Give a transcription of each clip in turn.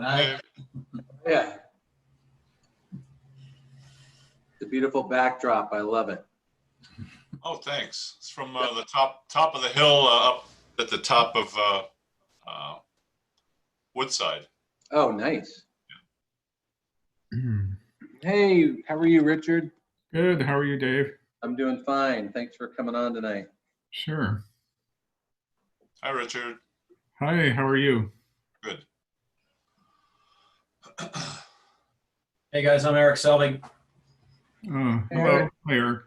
Yeah. The beautiful backdrop. I love it. Oh, thanks. It's from the top of the hill up at the top of Woodside. Oh, nice. Hey, how are you, Richard? Good. How are you, Dave? I'm doing fine. Thanks for coming on tonight. Sure. Hi, Richard. Hi, how are you? Good. Hey guys, I'm Eric Selvig. Hello. Eric. Hi, Eric.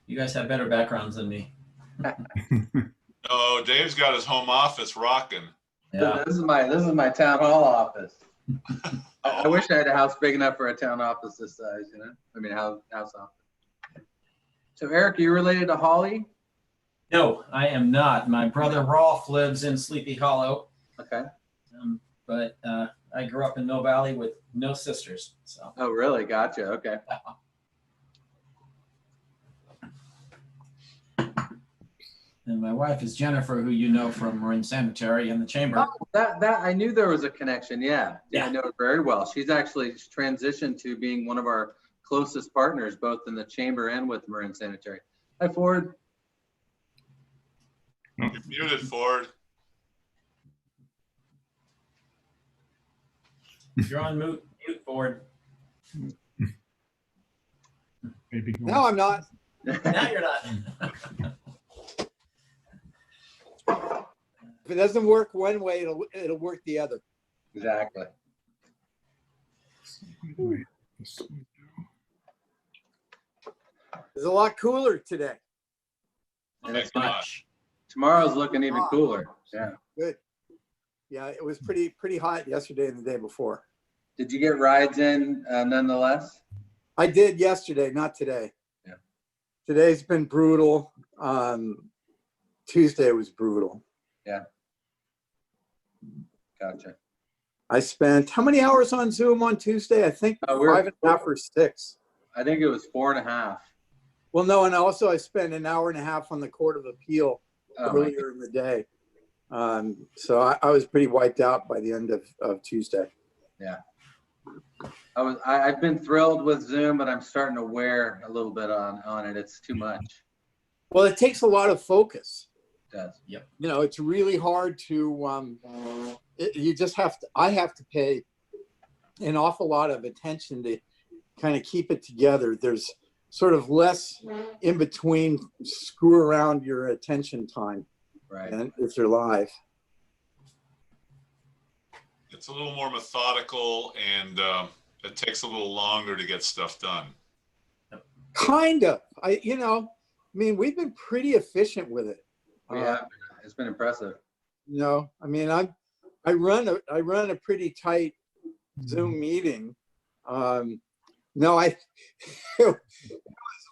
You guys have better backgrounds than me. Oh, Dave's got his home office rocking. Yeah. This is my town hall office. I wish I had a house big enough for a town office this size, you know? I mean, house office. So Eric, are you related to Holly? No, I am not. My brother Rolf lives in Sleepy Hollow. Okay. But I grew up in Mill Valley with no sisters. So. Oh, really? Gotcha. Okay. And my wife is Jennifer, who you know from Marin Sanitary and the Chamber. Oh, that I knew there was a connection. Yeah. Yeah. I know her very well. She's actually transitioned to being one of our closest partners, both in the Chamber and with Marin Sanitary. Hi, Ford. You're muted, Ford. You're on mute, Ford. Maybe No, I'm not. Now you're not. If it doesn't work one way, it'll work the other. Exactly. It's a lot cooler today. And it's Much. Tomorrow's looking even cooler. Yeah. Good. Yeah, it was pretty hot yesterday and the day before. Did you get rides in nonetheless? I did yesterday, not today. Yeah. Today's been brutal. Tuesday was brutal. Yeah. Gotcha. I spent how many hours on Zoom on Tuesday? I think 5.5 or 6. I think it was 4.5. Well, no, and also I spent an hour and a half on the Court of Appeal earlier in the day. So I was pretty wiped out by the end of Tuesday. Yeah. I've been thrilled with Zoom, but I'm starting to wear a little bit on it. It's too much. Well, it takes a lot of focus. It does. Yep. You know, it's really hard to, you just have to, I have to pay an awful lot of attention to kind of keep it together. There's sort of less in between screw around your attention time. Right. And if you're live. It's a little more methodical and it takes a little longer to get stuff done. Kind of. I mean, we've been pretty efficient with it. Yeah, it's been impressive. You know, I mean, I run a pretty tight Zoom meeting. No, it was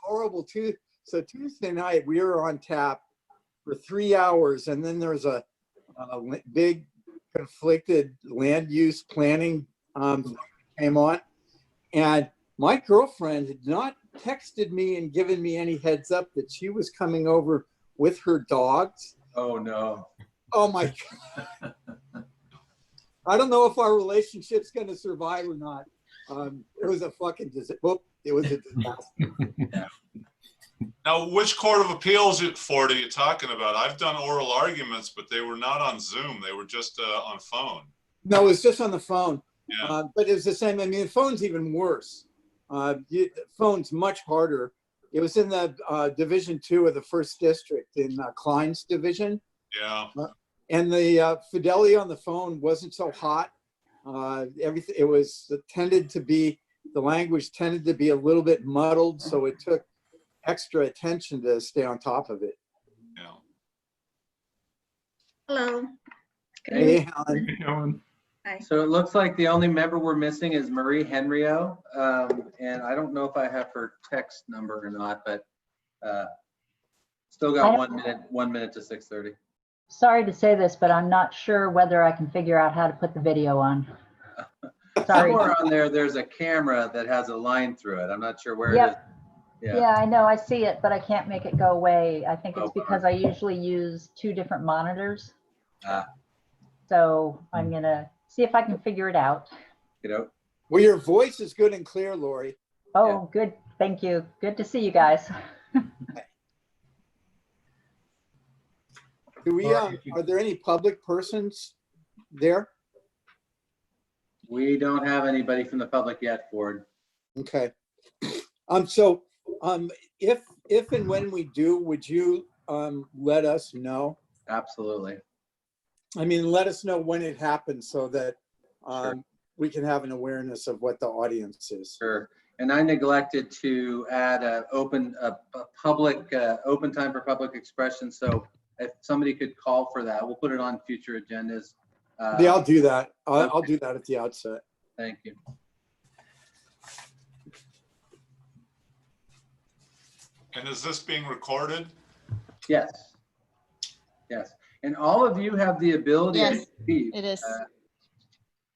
horrible too. So Tuesday night we were on tap for 3 hours, and then there was a big conflicted land use planning came on, and my girlfriend had not texted me and given me any heads up that she was coming over with her dogs. Oh no. Oh my God. I don't know if our relationship's going to survive or not. It was a fucking disaster. It was a disaster. Yeah. Now, which Court of Appeals, Ford, are you talking about? I've done oral arguments, but they were not on Zoom. They were just on phone. No, it was just on the phone. Yeah. But it was the same. I mean, the phone's even worse. The phone's much harder. It was in the Division 2 of the 1st District in Klein's division. Yeah. And the fidelity on the phone wasn't so hot. Everything, it was tended to be, the language tended to be a little bit muddled. So it took extra attention to stay on top of it. Yeah. Hello. Hey, Helen. Hey, Helen. Hi. So it looks like the only member we're missing is Marie Henrio. And I don't know if I have her text number or not, but still got 1 minute to 6:30. Sorry to say this, but I'm not sure whether I can figure out how to put the video on. Sorry. Somewhere on there's a camera that has a line through it. I'm not sure where it is. Yep. Yeah, I know, I see it, but I can't make it go away. I think it's Oh, because I usually use 2 different monitors. Ah, So I'm gonna see if I can figure it out. you know, Well, your voice is good and clear, Lori. Oh, good. Thank you. Good to see you guys. Do we, Lori, if you- are there any public persons there? we don't have anybody from the public yet, Ford. Okay. So, if and when we do, would you, let us know? Absolutely. I mean, let us know when it happens so that, Sure. we can have an awareness of what the audience is. Sure. And I neglected to add a public, open time for public expression. So if somebody could call for that, we'll put it on future agendas. Yeah, I'll do that. I'll do that at the outset. Thank you. And is this being recorded? Yes. Yes. And all of you have the ability, I Yes, believe, It is.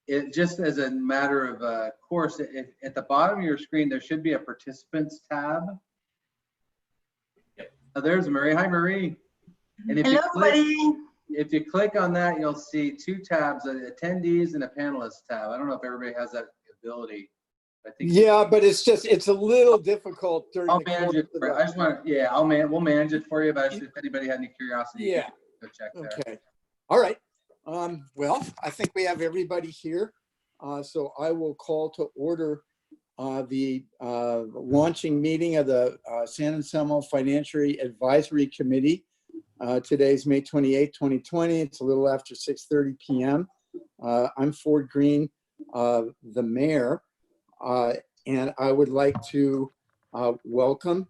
it just as a matter of course, at the bottom of your screen, there should be a participants tab. Oh, there's Marie. Hi, Marie. And if you click on that, you'll see 2 tabs, attendees and a panelist tab. I don't know if everybody has that ability. I think Yeah, but it's a little difficult during I'll the manage course it. of the- I just want to, yeah, we'll manage it for you. But if anybody had any curiosity, you Yeah. could go check there. Okay. All right. Well, I think we have everybody here. So I will call to order the launching meeting of the San Anselmo Financial Advisory Committee. Today's May 28, 2020. It's a little after 6:30 p.m. I'm Ford Green, the mayor, and I would like to welcome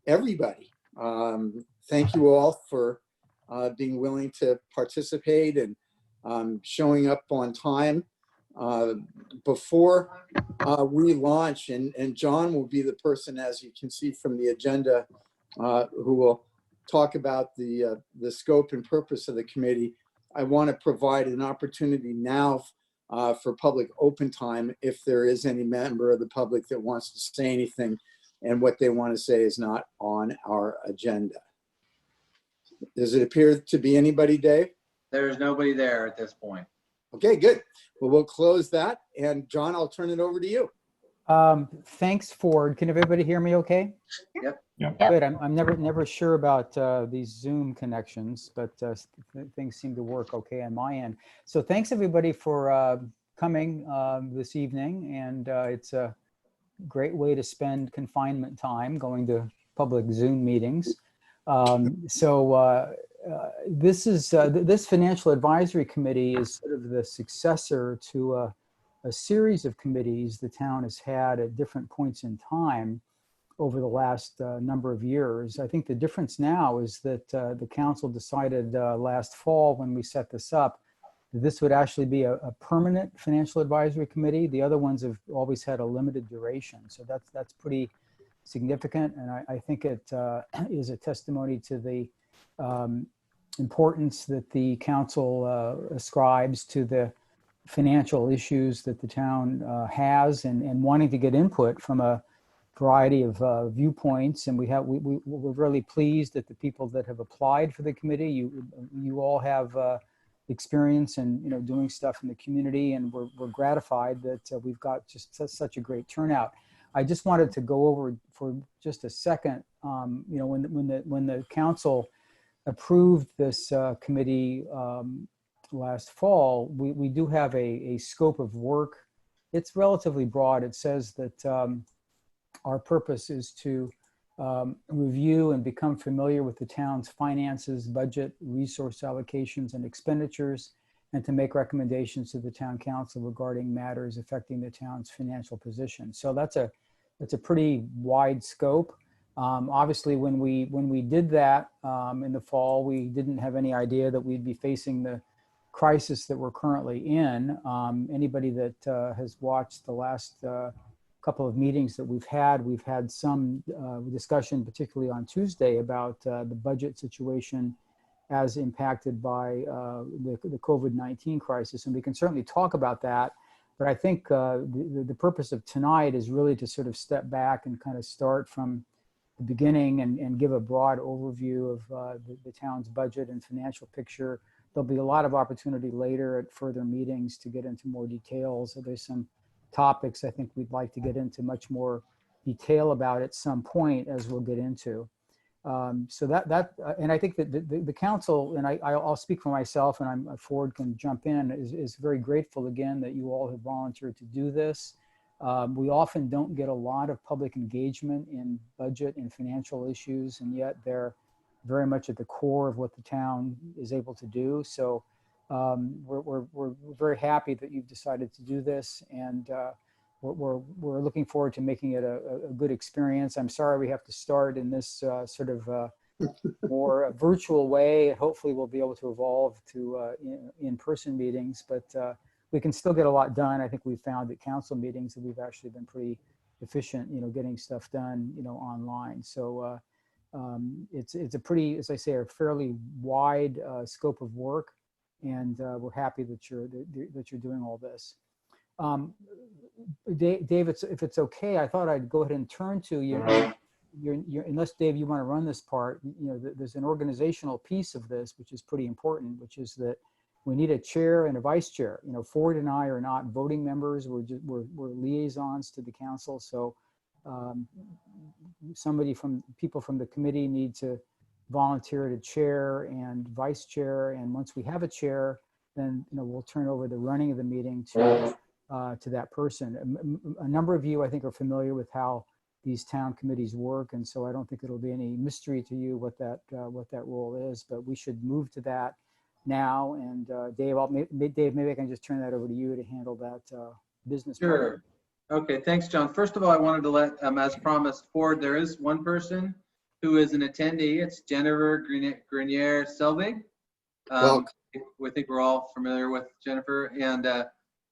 everybody. Thank you all for being willing to participate and showing up on time. Before we launch, and John will be the person, as you can see from the agenda, who will talk about the scope and purpose of the committee. I want to provide an opportunity now for public open time if there is any member of the public that wants to say anything and what they want to say is not on our agenda. Does it appear to be anybody, Dave? There's nobody there at this point. Okay, good. Well, we'll close that. And John, I'll turn it over to you. Thanks, Ford. Can everybody hear me okay? Yep. Yep. Good. I'm never sure about these Zoom connections, but things seem to work okay on my end. So thanks everybody for coming this evening. And it's a great way to spend confinement time going to public Zoom meetings. This Financial Advisory Committee is sort of the successor to a series of committees the town has had at different points in time over the last number of years. I think the difference now is that the council decided last fall when we set this up, that this would actually be a permanent Financial Advisory Committee. The other ones have always had a limited duration. So that's pretty significant. And I think it is a testimony to the importance that the council ascribes to the financial issues that the town has and wanting to get input from a variety of viewpoints. And we're really pleased that the people that have applied for the committee, you all have experience in doing stuff in the community, and we're gratified that we've got just such a great turnout. I just wanted to go over for just a second, when the council approved this committee last fall, we do have a scope of work. It's relatively broad. It says that our purpose is to review and become familiar with the town's finances, budget, resource allocations, and expenditures, and to make recommendations to the town council regarding matters affecting the town's financial position. So that's a pretty wide scope. Obviously, when we did that in the fall, we didn't have any idea that we'd be facing the crisis that we're currently in. Anybody that has watched the last couple of meetings that we've had some discussion, particularly on Tuesday, about the budget situation as impacted by the COVID-19 crisis. And we can certainly talk about that. But I think the purpose of tonight is really to sort of step back and kind of start from the beginning and give a broad overview of the town's budget and financial picture. There'll be a lot of opportunity later at further meetings to get into more details. So there's some topics I think we'd like to get into much more detail about at some point, as we'll get into. So and I think that the council, and I'll speak for myself, and Ford can jump in, is very grateful again that you all have volunteered to do this. We often don't get a lot of public engagement in budget and financial issues, and yet they're very much at the core of what the town is able to do. So we're very happy that you've decided to do this, and we're looking forward to making it a good experience. I'm sorry we have to start in this sort of more virtual way. Hopefully we'll be able to evolve to in-person meetings, but we can still get a lot done. I think we've found at council meetings that we've actually been pretty efficient, getting stuff done, online. So it's a pretty, as I say, a fairly wide scope of work, and we're happy that you're doing all this. Dave, if it's okay, I thought I'd go ahead and turn to you. Unless Dave, you want to run this part, there's an organizational piece of this, which is pretty important, which is that we need a chair and a vice chair. Ford and I are not voting members. We're liaisons to the council. So people from the committee need to volunteer to chair and vice chair. And once we have a chair, then we'll turn over the running of the meeting to that person. A number of you, I think, are familiar with how these town committees work, and so I don't think it'll be any mystery to you what that role is. But we should move to that now. And Dave, maybe I can just turn that over to you to handle that business part. Sure. Okay, thanks, John. First of all, I wanted to let, as promised, Ford, there is one person who is an attendee. It's Jennifer Grenier-Selvig. We think we're all familiar with Jennifer. And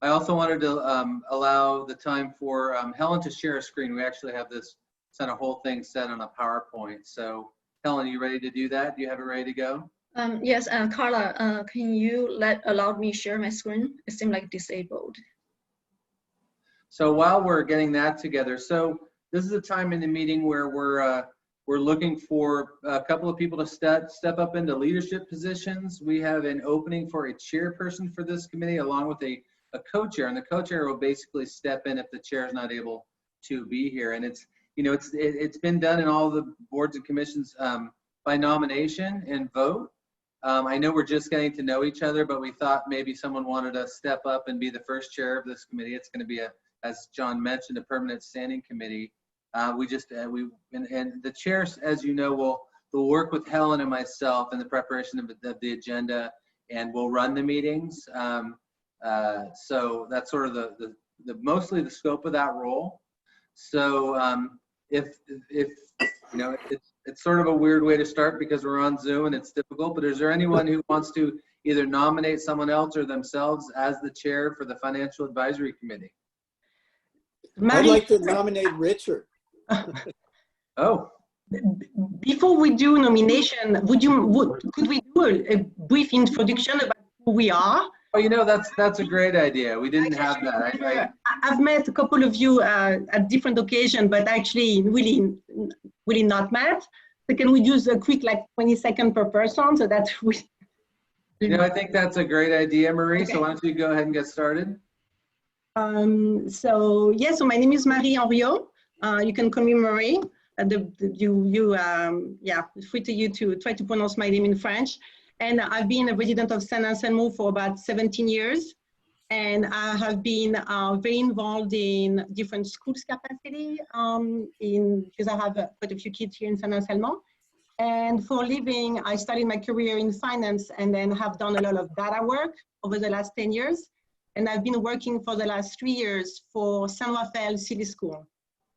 I also wanted to allow the time for Helen to share a screen. We actually have this whole thing set on a PowerPoint. So Helen, are you ready to do that? Do you have it ready to go? Yes, Carla, can you allow me share my screen? It seems like disabled. So while we're getting that together, so this is a time in the meeting where we're looking for a couple of people to step up into leadership positions. We have an opening for a chairperson for this committee, along with a co-chair, and the co-chair will basically step in if the chair is not able to be here. And it's been done in all the boards and commissions by nomination and vote. I know we're just getting to know each other, but we thought maybe someone wanted to step up and be the first chair of this committee. It's going to be as John mentioned, a permanent standing committee. And the chairs, as you know, will work with Helen and myself in the preparation of the agenda, and we'll run the meetings. So that's sort of the mostly the scope of that role. So it's sort of a weird way to start because we're on Zoom and it's difficult, but is there anyone who wants to either nominate someone else or themselves as the chair for the Financial Advisory Committee? I'd like to nominate Richard. Oh. Before we do nomination, could we do a brief introduction about who we are? Oh, that's a great idea. We didn't have that. I've met a couple of you at different occasions, but actually really not met. So can we use a quick 20 seconds per person so that we... I think that's a great idea, Marie. Okay. So why don't you go ahead and get started? So my name is Marie Henriot. You can call me Marie. Free to you to try to pronounce my name in French. And I've been a resident of Saint Anselmo for about 17 years. And I have been very involved in different schools capacity because I have quite a few kids here in Saint Anselmo. And for a living, I started my career in finance and then have done a lot of data work over the last 10 years. And I've been working for the last 3 years for San Rafael City School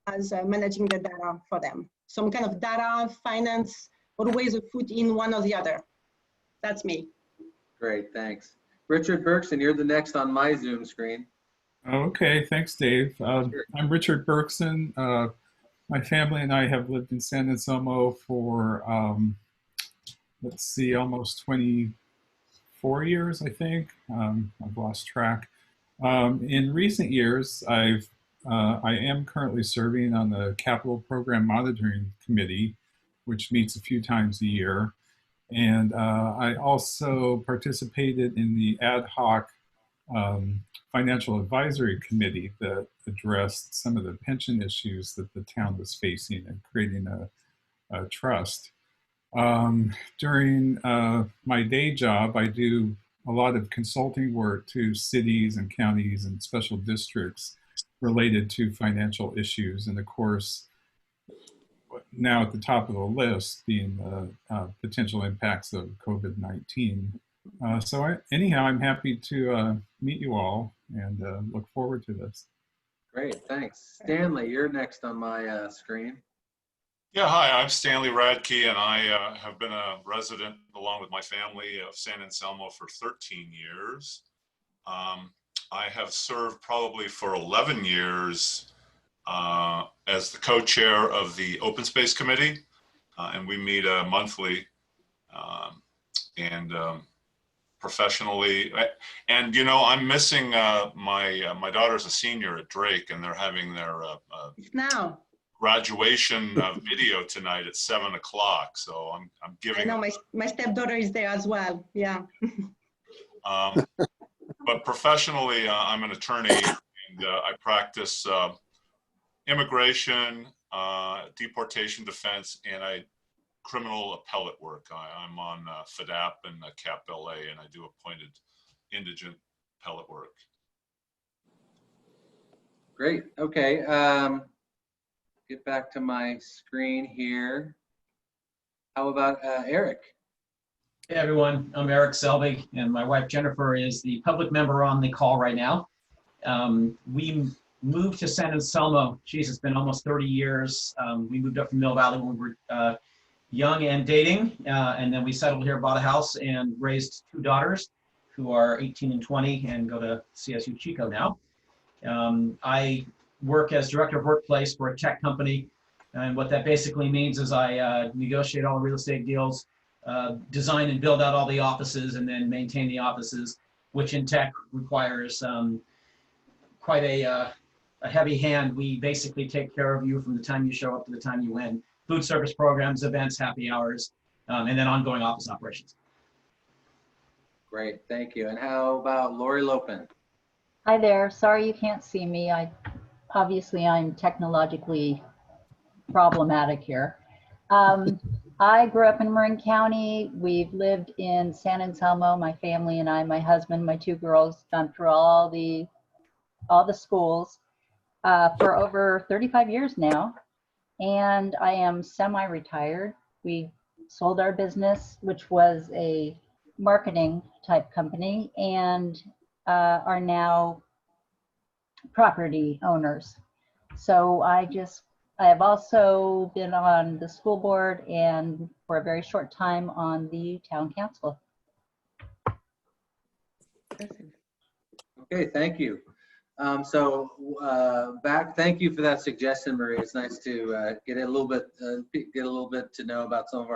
as managing the data for them. Some kind of data, finance, always a foot in one or the other. That's me. Great, thanks. Richard Berkson, you're the next on my Zoom screen. Okay, thanks, Dave. Sure. I'm Richard Berkson. My family and I have lived in San Anselmo for, almost 24 years, I think. I've lost track. In recent years, I've I am currently serving on the Capital Program Monitoring Committee, which meets a few times a year. And I also participated in the ad hoc Financial Advisory Committee that addressed some of the pension issues that the town was facing and creating a trust. During my day job, I do a lot of consulting work to cities and counties and special districts related to financial issues. And of course, now at the top of the list being the potential impacts of COVID-19. Anyhow, I'm happy to meet you all and look forward to this. Great, thanks. Stanley, you're next on my screen. Yeah, hi, I'm Stanley Radke, and I have been a resident along with my family of San Anselmo for 13 years. I have served probably for 11 years as the co-chair of the Open Space Committee, and we meet monthly. And professionally, and you know, I'm missing my daughter's a senior at Drake, and they're having their Now. graduation video tonight at 7 o'clock. So I'm giving. I know my stepdaughter is there as well. Yeah. But professionally, I'm an attorney, and I practice immigration, deportation defense, and criminal appellate work. I'm on FDAP and CAP LA, and I do appointed indigent appellate work. Great, okay. Get back to my screen here. How about Eric? Hey everyone, I'm Eric Selvig, and my wife Jennifer is the public member on the call right now. We moved to San Anselmo, geez, it's been almost 30 years. We moved up from Mill Valley when we were young and dating, and then we settled here, bought a house, and raised 2 daughters who are 18 and 20 and go to CSU Chico now. I work as director of workplace for a tech company, and what that basically means is I negotiate all the real estate deals, design and build out all the offices, and then maintain the offices, which in tech requires quite a heavy hand. We basically take care of you from the time you show up to the time you end. Food service programs, events, happy hours, and then ongoing office operations. Great, thank you. And how about Lori Lopin? Hi there. Sorry you can't see me. Obviously I'm technologically problematic here. I grew up in Marin County. We've lived in San Anselmo, my family and I, my husband, my 2 girls, gone through all the schools for over 35 years now. And I am semi-retired. We sold our business, which was a marketing type company, and are now property owners. So I have also been on the school board and for a very short time on the town council. Okay, thank you. Thank you for that suggestion, Marie. It's nice to get a little bit to know about some of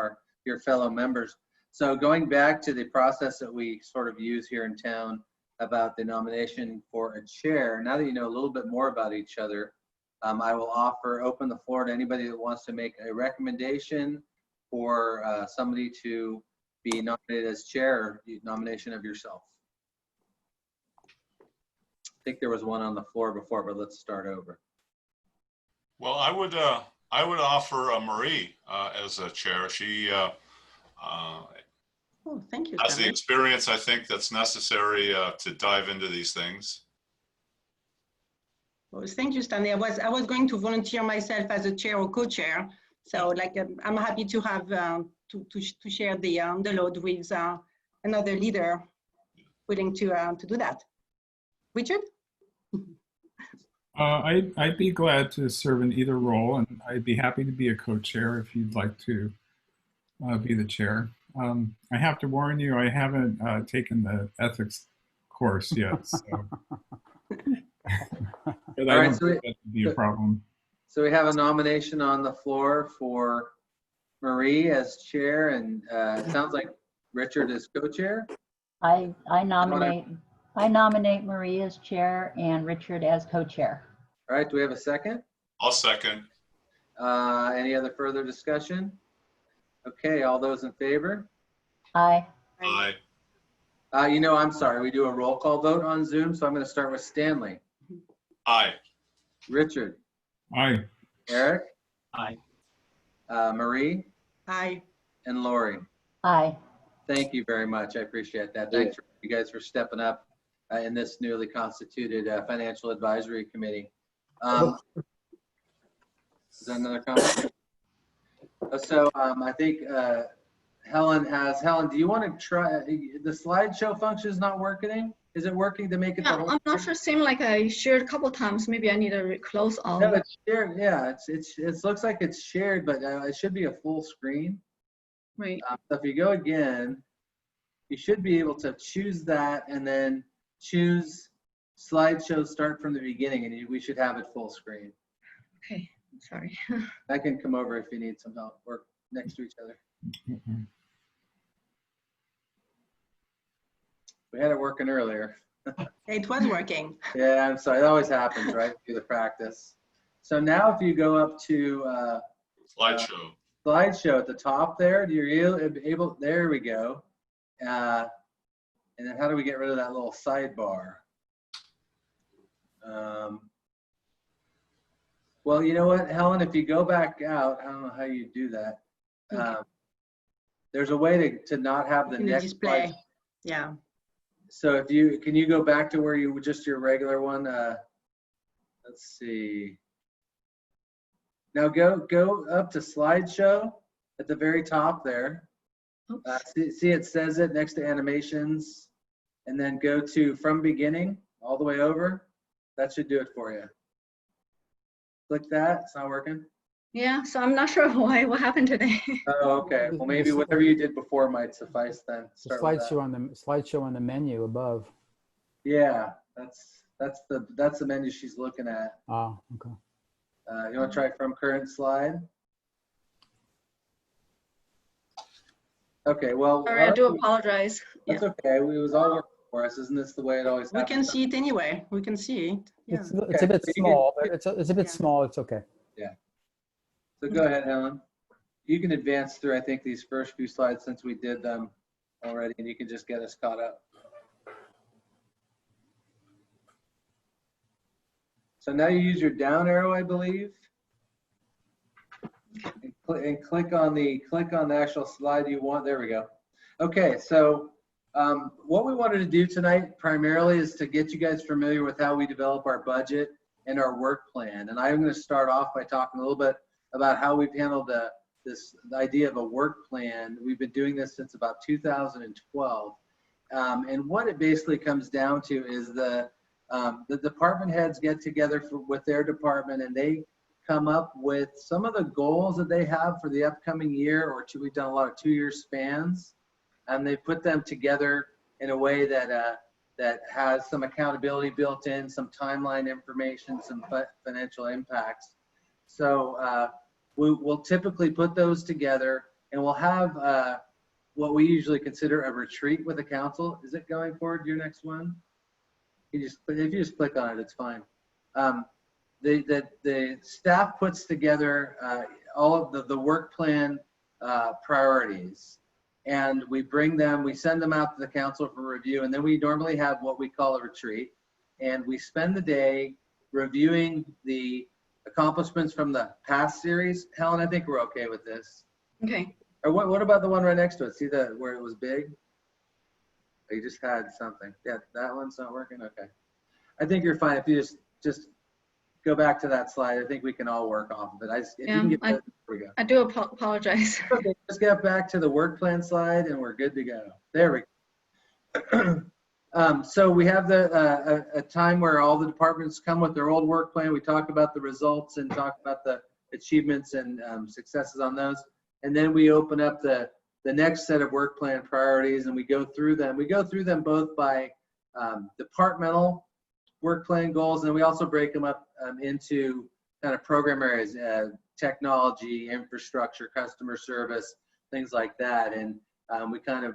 your fellow members. So going back to the process that we sort of use here in town about the nomination for a chair, now that you know a little bit more about each other, I will open the floor to anybody that wants to make a recommendation for somebody to be nominated as chair, or nomination of yourself. I think there was one on the floor before, but let's start over. Well, I would offer Marie as a chair. She Oh, thank you. has the Stanley. experience, I think, that's necessary to dive into these things. Well, thank you, Stanley. I was going to volunteer myself as a chair or co-chair. So like I'm happy to have to share the load with another leader willing to do that. Richard? I'd be glad to serve in either role, and I'd be happy to be a co-chair if you'd like to be the chair. I have to warn you, I haven't taken the ethics course yet, so. But I don't think that would be a problem. So we have a nomination on the floor for Marie as chair, and it sounds like Richard is co-chair. I nominate Marie as chair and Richard as co-chair. All right, do we have a second? I'll second. Any other further discussion? Okay, all those in favor? Aye. Aye. I'm sorry, we do a roll call vote on Zoom, so I'm going to start with Stanley, Aye. Richard, Aye. Eric, Aye. Marie, Aye. and Lori. Aye. Thank you very much. I appreciate that. Thanks for you guys for stepping up in this newly constituted Financial Advisory Committee. Is that another comment? I think Helen, do you want to try, the slideshow function is not working? Is it working to make it the Yeah, whole? I'm not sure. Seemed like I shared a couple times. Maybe I need to close all. No, it's shared. Yeah, it looks like it's shared, but it should be a full screen. Right. So if you go again, you should be able to choose that and then choose slideshow start from the beginning, and we should have it full screen. Okay. Sorry. I can come over if you need some help. We're next to each other. We had it working earlier. It was working. Yeah, I'm sorry. That always happens, right? Through the practice. So now if you go up to Slideshow. slideshow at the top there, you're able, there we go. And then how do we get rid of that little sidebar? Well, you know what, Helen, if you go back out, I don't know how you do that. There's a way to not have the In the next display. slide. Yeah. So can you go back to where you just your regular one? Let's see. Now go up to slideshow at the very top there. See it says it next to animations, and then go to from beginning all the way over. That should do it for you. Click that. It's not working. Yeah. So I'm not sure why. What happened today? Oh, okay. Well, maybe whatever you did before might suffice then. The Start with that. slideshow on the menu above. Yeah, that's the menu she's looking at. Ah, okay. You want to try from current slide? Okay, well. Sorry, I do apologize. That's okay. It was all working for us. Isn't this the way it always We happens? can see it anyway. We can see it. Yeah. It's a Okay, bit so you small, can- but it's a bit small. It's okay. So go ahead, Helen. You can advance through, I think, these first few slides since we did them already, and you can just get us caught up. So now you use your down arrow, I believe. And click on the actual slide you want. There we go. Okay, so what we wanted to do tonight primarily is to get you guys familiar with how we develop our budget and our work plan. And I'm going to start off by talking a little bit about how we've handled the idea of a work plan. We've been doing this since about 2012. And what it basically comes down to is the department heads get together with their department, and they come up with some of the goals that they have for the upcoming year or two. We've done a lot of 2-year spans, and they put them together in a way that has some accountability built in, some timeline information, some financial impacts. So we'll typically put those together, and we'll have what we usually consider a retreat with the council. Is it going forward, your next one? If you just click on it, it's fine. The staff puts together all of the work plan priorities, and we send them out to the council for review, and then we normally have what we call a retreat, and we spend the day reviewing the accomplishments from the past series. Helen, I think we're okay with this. Okay. Or what about the one right next to it? See where it was big? Oh, you just had something. Yeah, that one's not working. Okay. I think you're fine if you just go back to that slide. I think we can all work off of it. If you can get there we go. I do apologize. Okay, let's get back to the work plan slide and we're good to go. There we go. So we have a time where all the departments come with their old work plan. We talk about the results and talk about the achievements and successes on those. And then we open up the next set of work plan priorities and we go through them. We go through them both by departmental work plan goals, and then we also break them up into kind of program areas, technology, infrastructure, customer service, things like that. And we kind of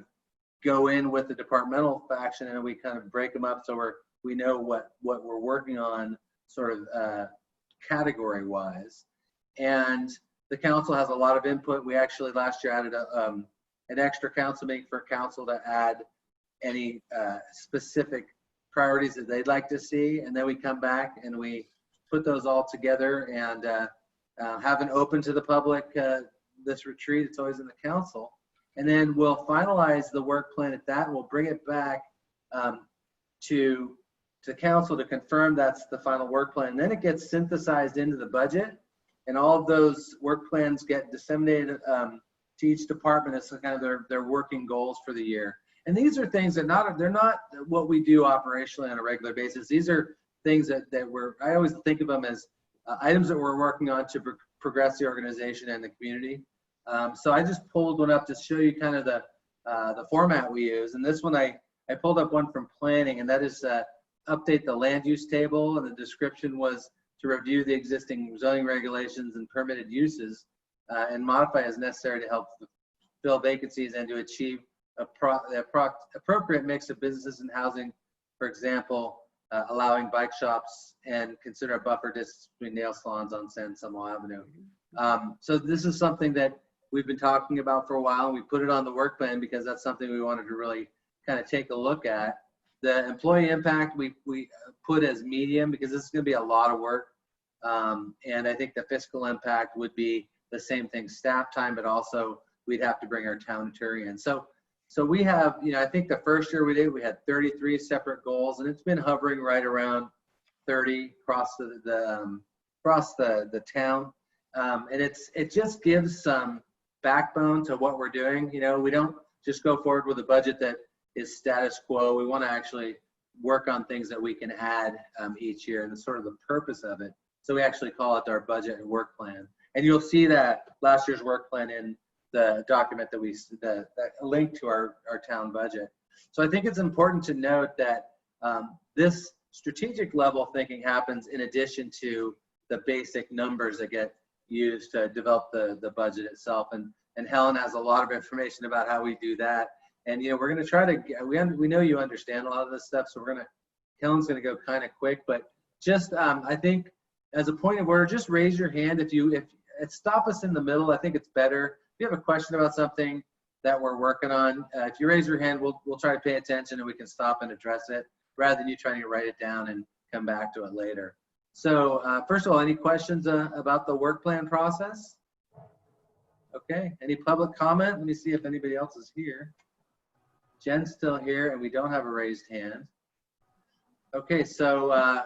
go in with the departmental faction and we kind of break them up so we know what we're working on sort of category wise. And the council has a lot of input. We actually last year added an extra council meeting for council to add any specific priorities that they'd like to see. And then we come back and we put those all together and have an open to the public this retreat. It's always in the council. And then we'll finalize the work plan at that. We'll bring it back to council to confirm that's the final work plan. And then it gets synthesized into the budget, and all of those work plans get disseminated to each department as kind of their working goals for the year. And these are things that they're not what we do operationally on a regular basis. These are things that I always think of them as items that we're working on to progress the organization and the community. So I just pulled one up to show you kind of the format we use. And this one, I pulled up one from planning, and that is update the land use table. And the description was to review the existing zoning regulations and permitted uses and modify as necessary to help fill vacancies and to achieve the appropriate mix of businesses and housing. For example, allowing bike shops and consider a buffer distance between nail salons on San Anselmo Avenue. So this is something that we've been talking about for a while, and we put it on the work plan because that's something we wanted to really kind of take a look at. The employee impact we put as medium because this is going to be a lot of work. And I think the fiscal impact would be the same thing, staff time, but also we'd have to bring our town attorney in. So we have, I think the first year we had 33 separate goals, and it's been hovering right around 30 across the town. And it just gives some backbone to what we're doing. We don't just go forward with a budget that is status quo. We want to actually work on things that we can add each year, and it's sort of the purpose of it. So we actually call it our budget and work plan. And you'll see that last year's work plan in the document that link to our town budget. So I think it's important to note that this strategic level thinking happens in addition to the basic numbers that get used to develop the budget itself. And Helen has a lot of information about how we do that. And we're going to try to we know you understand a lot of this stuff, so Helen's going to go kind of quick, but just I think as a point of order, just raise your hand if stop us in the middle. I think it's better. If you have a question about something that we're working on, if you raise your hand, we'll try to pay attention and we can stop and address it rather than you trying to write it down and come back to it later. So first of all, any questions about the work plan process? Okay, any public comment? Let me see if anybody else is here. Jen's still here and we don't have a raised hand. Okay, so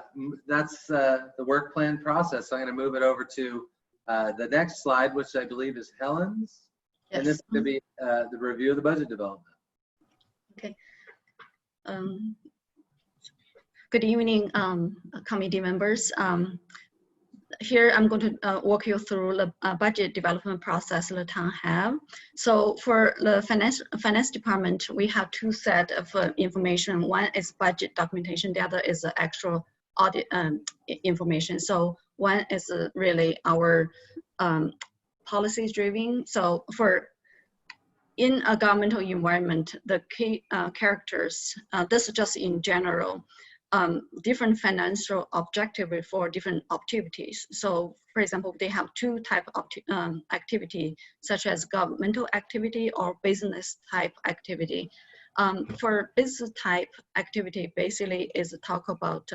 that's the work plan process. So I'm going to move it over to the next slide, which I believe is Helen's. Yes. And this is going to be the review of the budget development. Okay. Good evening, committee members. Here I'm going to walk you through the budget development process the town have. So for the finance department, we have two sets of information. One is budget documentation, the other is the actual audit information. So one is really our policies driven. So in a governmental environment, the key characters, this is just in general, different financial objectives for different activities. So for example, they have two types of activity, such as governmental activity or business type activity. For business type activity, basically is talk about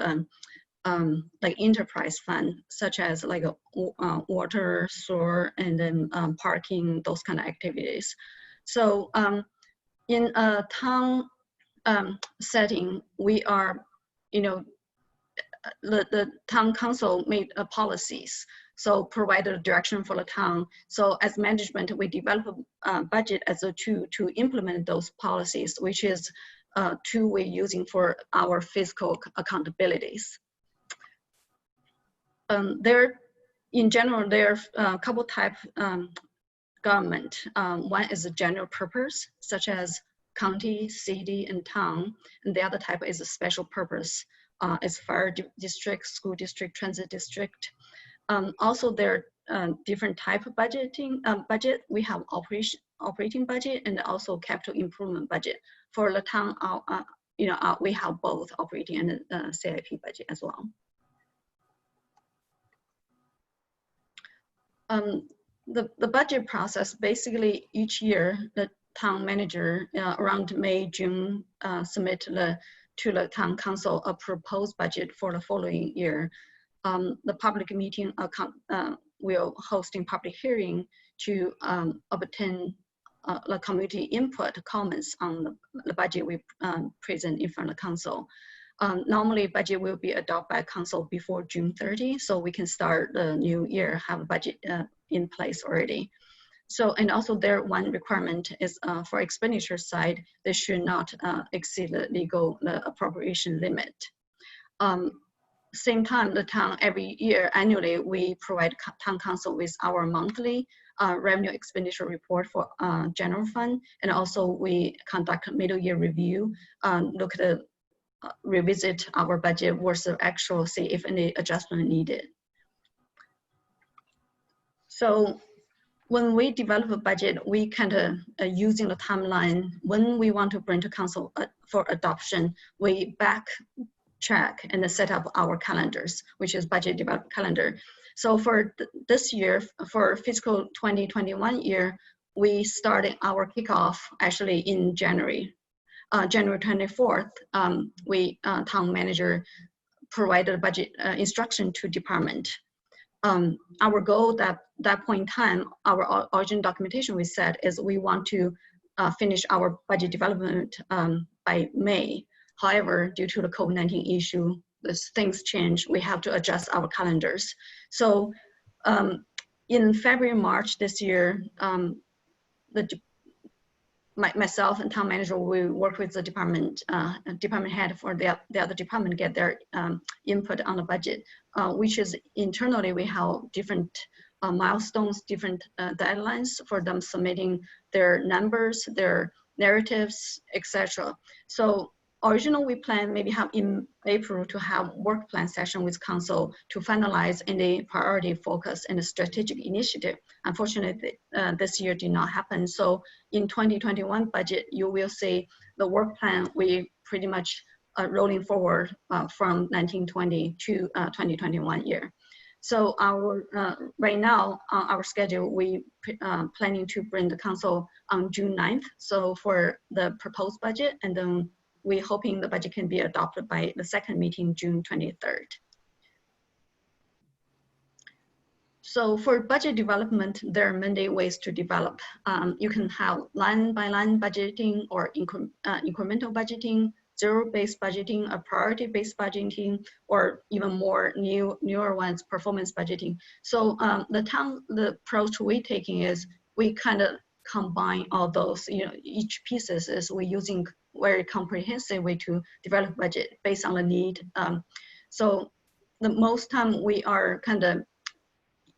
like enterprise fund, such as like water, sewer, and then parking, those kind of activities. So in a town setting, we are, the town council made policies, so provide a direction for the town. So as management, we develop a budget as a tool to implement those policies, which is a tool we're using for our fiscal accountabilities. In general, there are a couple types government. One is a general purpose, such as county, city, and town. And the other type is a special purpose. It's fire district, school district, transit district. Also, there are different type of budgeting. Budget, we have operating budget and also capital improvement budget. For the town, we have both operating and CIP budget as well. The budget process, basically each year, the town manager around May, June, submit to the town council a proposed budget for the following year. The public meeting will hosting public hearing to obtain the community input comments on the budget we present in front of the council. Normally, budget will be adopted by council before June 30, so we can start the new year, have a budget in place already. So, and also their one requirement is for expenditure side, they should not exceed the legal appropriation limit. Same time, the town every year, annually, we provide town council with our monthly revenue expenditure report for general fund. And also we conduct a middle year review, look at revisit our budget versus actual, see if any adjustment needed. So when we develop a budget, we kind of using the timeline. When we want to bring to council for adoption, we backtrack and set up our calendars, which is budget development calendar. So for this year, for fiscal 2021 year, we started our kickoff actually in January. January 24th, we town manager provided budget instruction to department. Our goal at that point in time, our original documentation we said is we want to finish our budget development by May. However, due to the COVID-19 issue, as things change, we have to adjust our calendars. So in February, March this year, myself and town manager, we work with the department head for the other department, get their input on the budget, which is internally we have different milestones, different deadlines for them submitting their numbers, their narratives, etc. So originally we planned maybe have in April to have work plan session with council to finalize any priority focus and strategic initiative. Unfortunately, this year did not happen. So in 2021 budget, you will see the work plan, we pretty much rolling forward from 1920 to 2021 year. So our right now on our schedule, we planning to bring the council on June 9th. So for the proposed budget, and then we're hoping the budget can be adopted by the second meeting, June 23rd. So for budget development, there are many ways to develop. You can have line by line budgeting or incremental budgeting, zero-based budgeting, a priority-based budgeting, or even more newer ones, performance budgeting. So the approach we're taking is we kind of combine all those, each pieces is we're using very comprehensive way to develop budget based on the need. So the most time we are kind of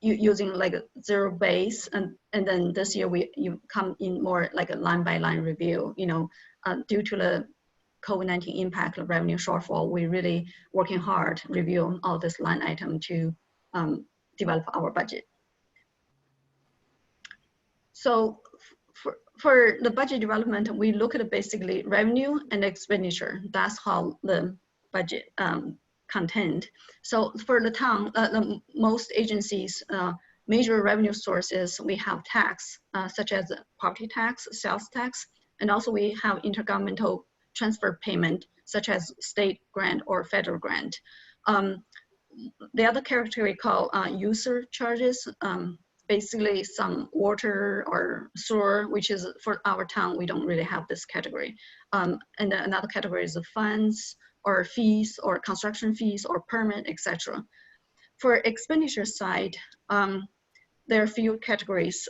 using like a zero base, and then this year you come in more like a line by line review. Due to the COVID-19 impact of revenue shortfall, we're really working hard reviewing all this line item to develop our budget. So for the budget development, we look at basically revenue and expenditure. That's how the budget content. So for the town, most agencies, major revenue sources, we have tax, such as property tax, sales tax, and also we have intergovernmental transfer payment, such as state grant or federal grant. The other category called user charges, basically some water or sewer, which is for our town, we don't really have this category. And another category is the funds or fees or construction fees or permit, etc. For expenditure side, there are a few categories.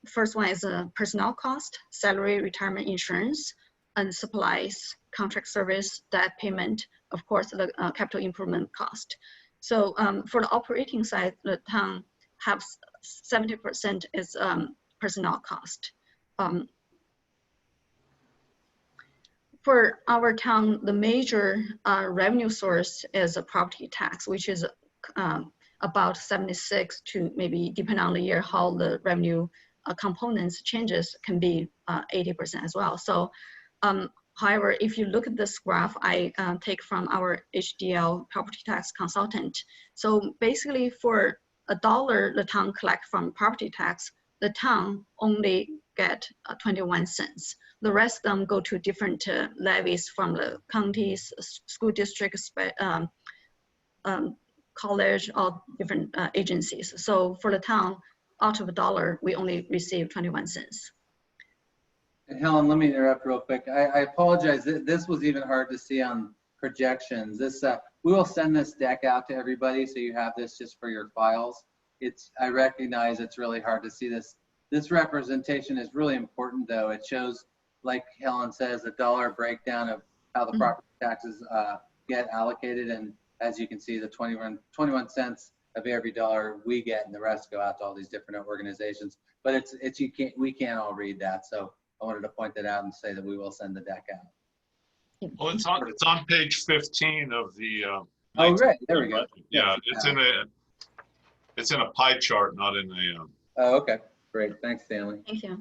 First one is personnel cost, salary, retirement insurance, and supplies, contract service, debt payment, of course, the capital improvement cost. So for the operating side, the town have 70% is personnel cost. For our town, the major revenue source is a property tax, which is about 76 to maybe, depending on the year, how the revenue components changes can be 80% as well. So, however, if you look at this graph, I take from our HDL property tax consultant. So basically for $1 the town collect from property tax, the town only get 21 cents. The rest of them go to different levies from the counties, school districts, college, all different agencies. So for the town, out of $1, we only receive 21 cents. And Helen, let me interrupt real quick. I apologize. This was even hard to see on projections. This we will send this deck out to everybody, so you have this just for your files. I recognize it's really hard to see this. This representation is really important, though. It shows, like Helen says, a dollar breakdown of how the property taxes get allocated, and as you can see, the 21 cents of every dollar we get, and the rest go out to all these different organizations. But we can't all read that, so I wanted to point that out and say that we will send the deck out. Well, it's on page 15 of the. Oh, great. There we go. Yeah, it's in a pie chart, not in a. Oh, okay. Great. Thanks, Stanley. Thank you.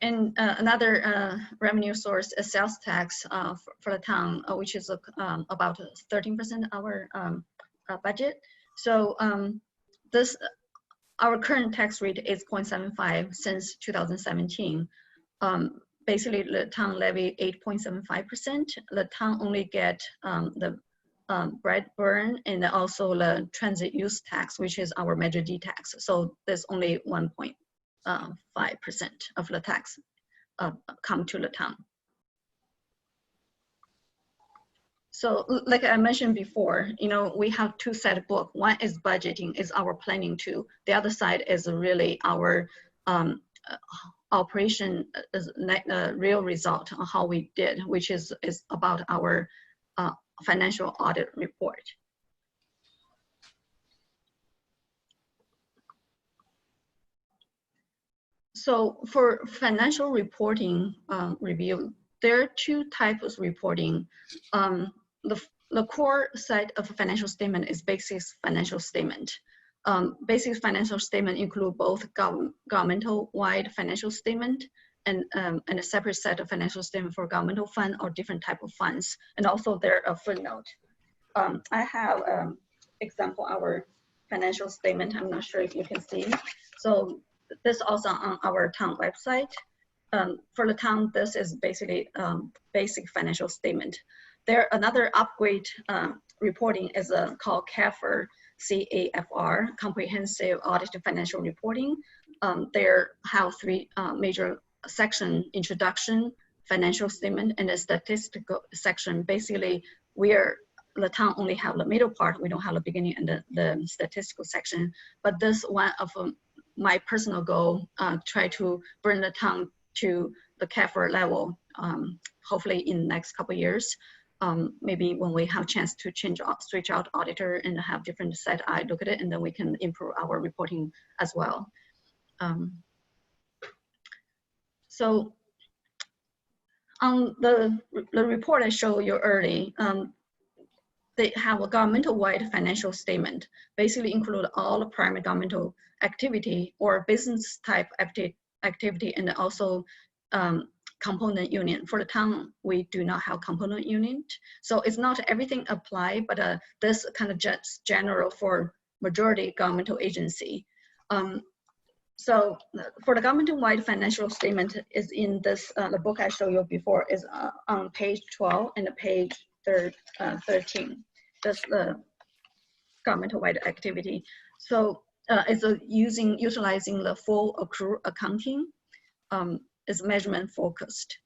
And another revenue source is sales tax for the town, which is about 13% of our budget. So our current tax rate is 0.75 since 2017. Basically, the town levy 8.75%. The town only get the bread burn and also the transit use tax, which is our Measure D tax. So there's only 1.5% of the tax come to the town. So like I mentioned before, we have two set of books. One is budgeting, is our planning tool. The other side is really our operation, real result on how we did, which is about our financial audit report. So for financial reporting review, there are two types of reporting. The core side of a financial statement is basic financial statement. Basic financial statement include both governmental-wide financial statement and a separate set of financial statement for governmental fund or different type of funds. And also there a footnote. I have example our financial statement. I'm not sure if you can see. So this also on our town website. For the town, this is basically basic financial statement. There another upgrade reporting is called CAFR, C-A-F-R, Comprehensive Audited Financial Reporting. There have three major section: introduction, financial statement, and a statistical section. Basically, the town only have the middle part. We don't have the beginning and the statistical section. But this one of my personal goal, try to bring the town to the CAFR level, hopefully in the next couple of years. Maybe when we have a chance to switch out auditor and have different side eye look at it, and then we can improve our reporting as well. So on the report I showed you early, they have a governmental-wide financial statement, basically include all the primary governmental activity or business type activity, and also component union. For the town, we do not have component unit. So it's not everything apply, but this kind of just general for majority governmental agency. So for the government-wide financial statement is in this, the book I showed you before is on page 12 and page 13. That's the government-wide activity. So it's utilizing the full accrual accounting. Is measurement focused.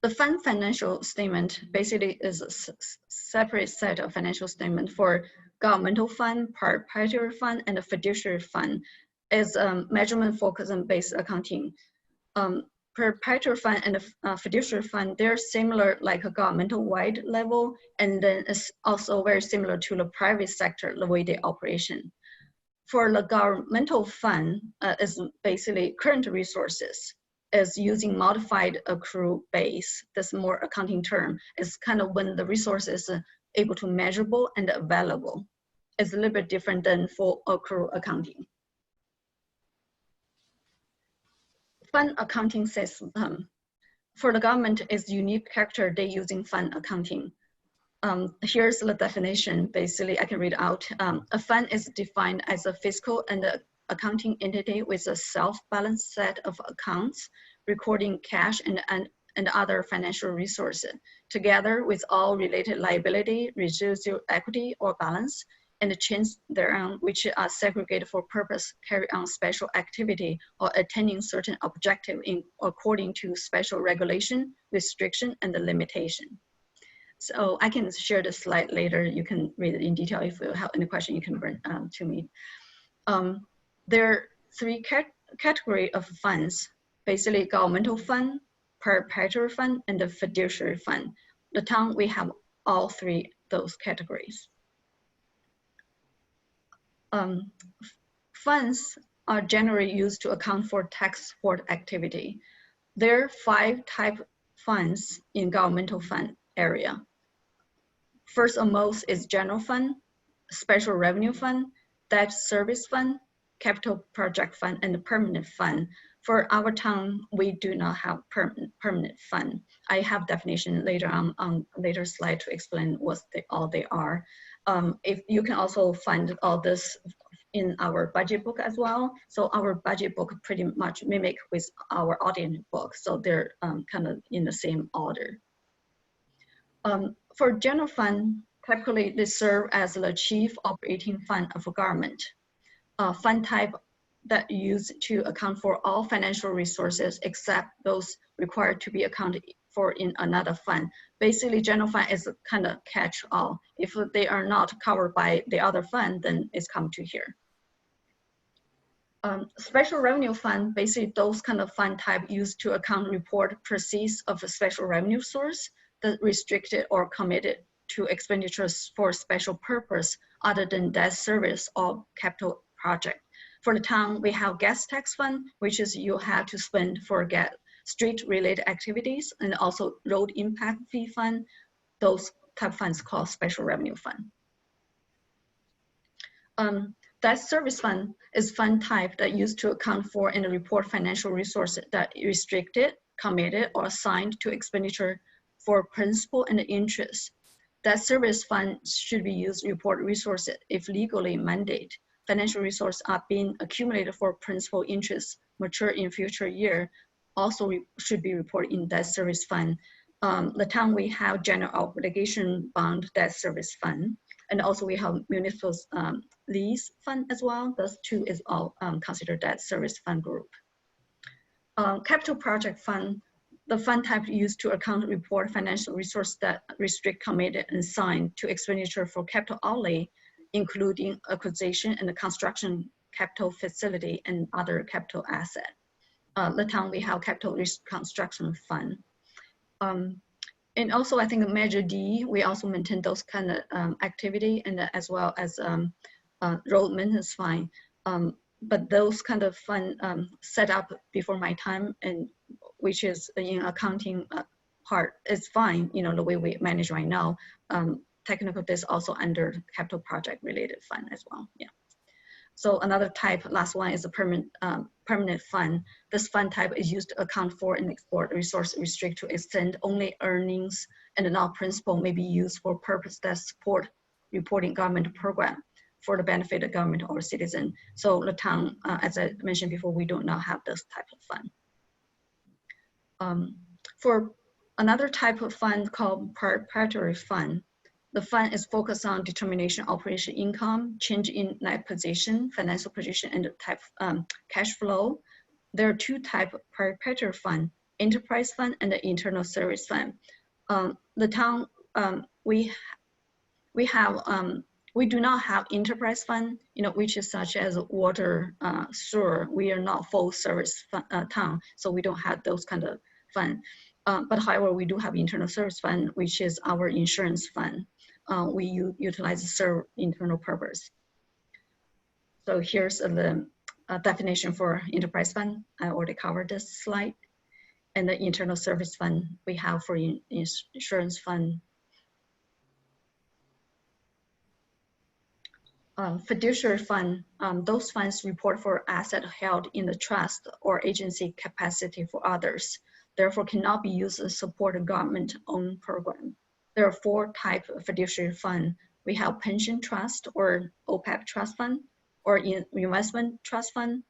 The fund financial statement basically is a separate set of financial statement for governmental fund, proprietary fund, and a fiduciary fund. Is measurement focused and based accounting. Proprietary fund and a fiduciary fund, they're similar like a governmental-wide level, and then it's also very similar to the private sector, the way they operation. For the governmental fund, is basically current resources, is using modified accrual base. That's more accounting term. It's kind of when the resources are able to measurable and available. It's a little bit different than full accrual accounting. Fund accounting system for the government is unique character they using fund accounting. Here's the definition. Basically, I can read out. A fund is defined as a fiscal and accounting entity with a self-balanced set of accounts, recording cash and other financial resources, together with all related liability, residual equity or balance, and the chains thereon, which are segregated for purpose, carry on special activity, or attaining certain objective according to special regulation, restriction, and the limitation. So I can share the slide later. You can read it in detail. If you have any question, you can bring to me. There are three categories of funds, basically governmental fund, perpetual fund, and the fiduciary fund. The town, we have all three those categories. Funds are generally used to account for tax support activity. There are 5 types of funds in governmental fund area. First and most is general fund, special revenue fund, debt service fund, capital project fund, and the permanent fund. For our town, we do not have permanent fund. I have definition later on later slide to explain what all they are. If you can also find all this in our budget book as well. So our budget book pretty much mimic with our audience book. So they're kind of in the same order. For general fund, typically they serve as the chief operating fund of a government. Fund type that used to account for all financial resources except those required to be accounted for in another fund. Basically, general fund is a kind of catch-all. If they are not covered by the other fund, then it's come to here. Special revenue fund, basically those kind of fund type used to account report proceeds of a special revenue source that restricted or committed to expenditures for special purpose other than debt service or capital project. For the town, we have gas tax fund, which is you have to spend for street related activities, and also road impact fee fund. Those type of funds called special revenue fund. Debt service fund is fund type that used to account for and report financial resources that restricted, committed, or assigned to expenditure for principal and interest. Debt service fund should be used to report resources if legally mandated. Financial resources are being accumulated for principal interest mature in future year also should be reported in debt service fund. The town, we have general obligation bond debt service fund, and also we have municipal lease fund as well. Those two is all considered debt service fund group. Capital project fund, the fund type used to account report financial resources that restrict, committed, and assigned to expenditure for capital outlay, including acquisition and the construction capital facility and other capital asset. The town, we have capital reconstruction fund. And also I think Measure D, we also maintain those kind of activity, and as well as road maintenance fund. But those kind of fund set up before my time, and which is in accounting part is fine, you know, the way we manage right now. Technical, this also under capital project related fund as well. Yeah. So another type, last one, is a permanent fund. This fund type is used to account for and export resource restrict to extend only earnings and not principal may be used for purpose that support reporting government program for the benefit of government or citizen. So the town, as I mentioned before, we do not have this type of fund. For another type of fund called perpetual fund, the fund is focused on determination, operation income, change in net position, financial position, and the type cash flow. There are 2 types of perpetual fund, enterprise fund and the internal service fund. The town, we do not have enterprise fund, you know, which is such as water, sewer. We are not full service town, so we don't have those kind of fund. But however, we do have internal service fund, which is our insurance fund. We utilize to serve internal purpose. So here's the definition for enterprise fund. I already covered this slide. And the internal service fund we have for insurance fund. Fiduciary fund, those funds report for assets held in the trust or agency capacity for others, therefore cannot be used to support a government-owned program. there are 4 types of fiduciary fund. We have pension trust or OPEB trust fund, or investment trust fund,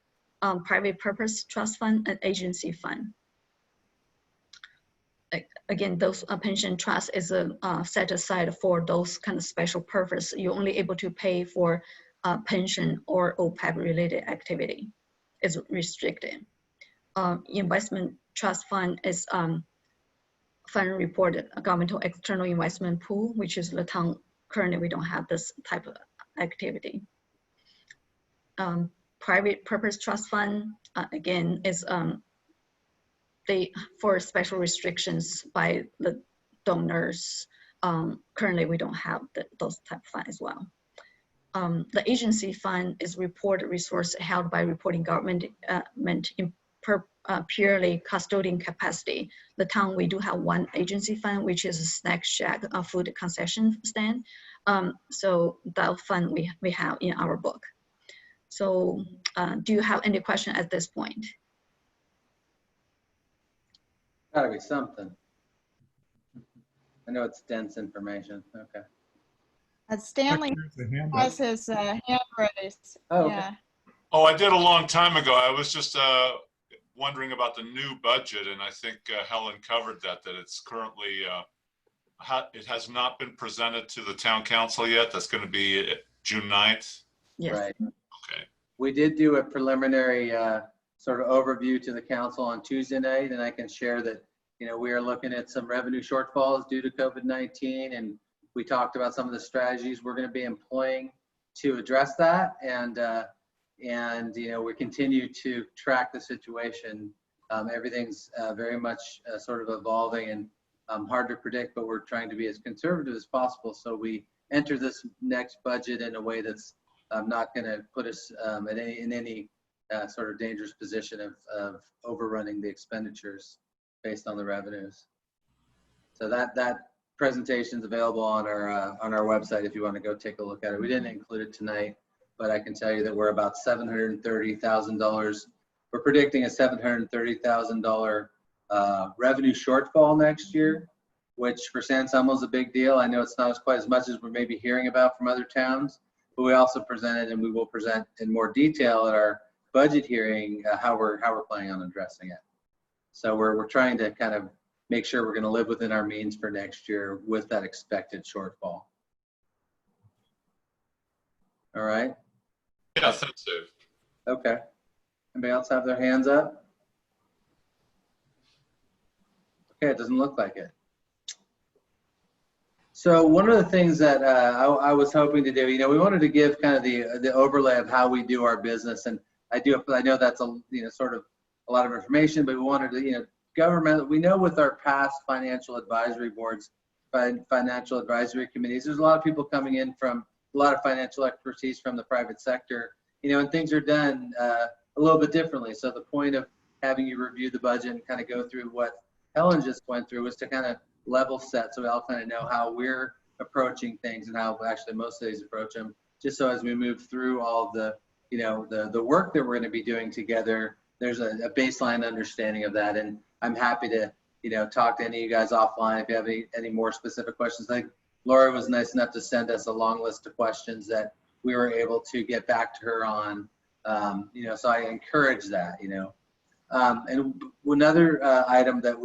private purpose trust fund, and agency fund. Again, those pension trust is set aside for those kind of special purpose. You're only able to pay for pension or OPEB related activity. It's restricted. Investment trust fund is fund reported a governmental external investment pool, which is Latang. Currently, we don't have this type of activity. Private purpose trust fund, again, is for special restrictions by the donors. Currently, we don't have those type of fund as well. The agency fund is reported resource held by reporting government in purely custodian capacity. The town, we do have one agency fund, which is a snack shack, a food concession stand. So that fund we have in our book. So do you have any question at this point? Gotta be something. I know it's dense information. Okay. Stanley There's a hand up. has his hand raised. Oh, okay. Yeah. Oh, I did a long time ago. I was just wondering about the new budget, and I think Helen covered that it's currently, it has not been presented to the town council yet. That's going to be June 9th. Yes. Right. Okay. We did do a preliminary sort of overview to the council on Tuesday night, and I can share that, you know, we are looking at some revenue shortfalls due to COVID-19, and we talked about some of the strategies we're going to be employing to address that. And you know, we continue to track the situation. Everything's very much sort of evolving and hard to predict, but we're trying to be as conservative as possible. So we enter this next budget in a way that's not going to put us in any sort of dangerous position of overrunning the expenditures based on the revenues. So that presentation is available on our website if you want to go take a look at it. We didn't include it tonight, but I can tell you that we're about $730,000. We're predicting a $730,000 revenue shortfall next year, which for San Anselmo is a big deal. I know it's not quite as much as we're maybe hearing about from other towns, but we also presented, and we will present in more detail at our budget hearing how we're planning on addressing it. So we're trying to kind of make sure we're going to live within our means for next year with that expected shortfall. All right. Yeah, thanks, Dave. Okay. Anybody else have their hands up? Okay, it doesn't look like it. So one of the things that I was hoping to do, you know, we wanted to give kind of the overlay of how we do our business, and I know that's a, you know, sort of a lot of information, but we wanted to, you know, government, we know with our past financial advisory boards, financial advisory committees, there's a lot of people coming in from a lot of financial expertise from the private sector, you know, and things are done a little bit differently. So the point of having you review the budget and kind of go through what Helen just went through was to kind of level set, so we all kind of know how we're approaching things and how actually most of these approach them, just so as we move through all of the, you know, the work that we're going to be doing together, there's a baseline understanding of that. And I'm happy to, you know, talk to any of you guys offline if you have any more specific questions. I think Laura was nice enough to send us a long list of questions that we were able to get back to her on, you know, so I encourage that, you know. And another item that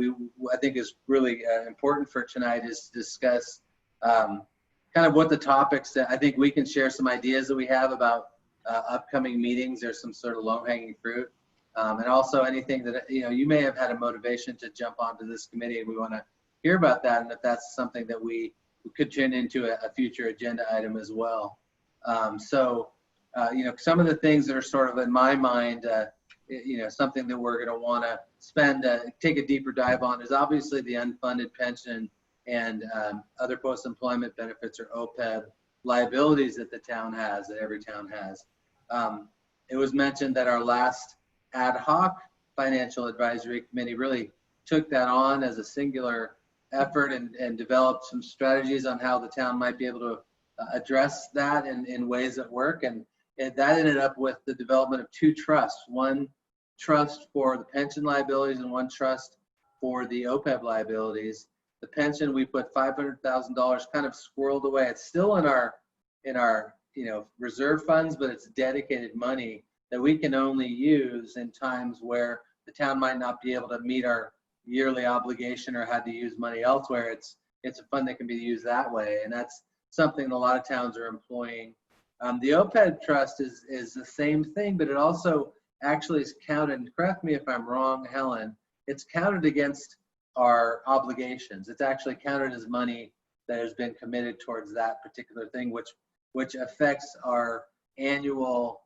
I think is really important for tonight is to discuss kind of what the topics that I think we can share some ideas that we have about upcoming meetings. There's some sort of low-hanging fruit. And also anything that, you know, you may have had a motivation to jump onto this committee, and we want to hear about that, and if that's something that we could turn into a future agenda item as well. You know, some of the things that are sort of in my mind, you know, something that we're going to want to take a deeper dive on is obviously the unfunded pension and other post-employment benefits, or OPEB, liabilities that the town has, that every town has. It was mentioned that our last ad hoc financial advisory committee really took that on as a singular effort and developed some strategies on how the town might be able to address that in ways that work. And that ended up with the development of 2 trusts, one trust for the pension liabilities and one trust for the OPEB liabilities. the pension, we put $500,000 kind of squirreled away. It's still in our reserve funds, but it's dedicated money that we can only use in times where the town might not be able to meet our yearly obligation or had to use money elsewhere. It's a fund that can be used that way, and that's something a lot of towns are employing. The OPEB trust is the same thing, but it also actually is counted, and correct me if I'm wrong, Helen, it's counted against our obligations. It's actually counted as money that has been committed towards that particular thing, which affects our annual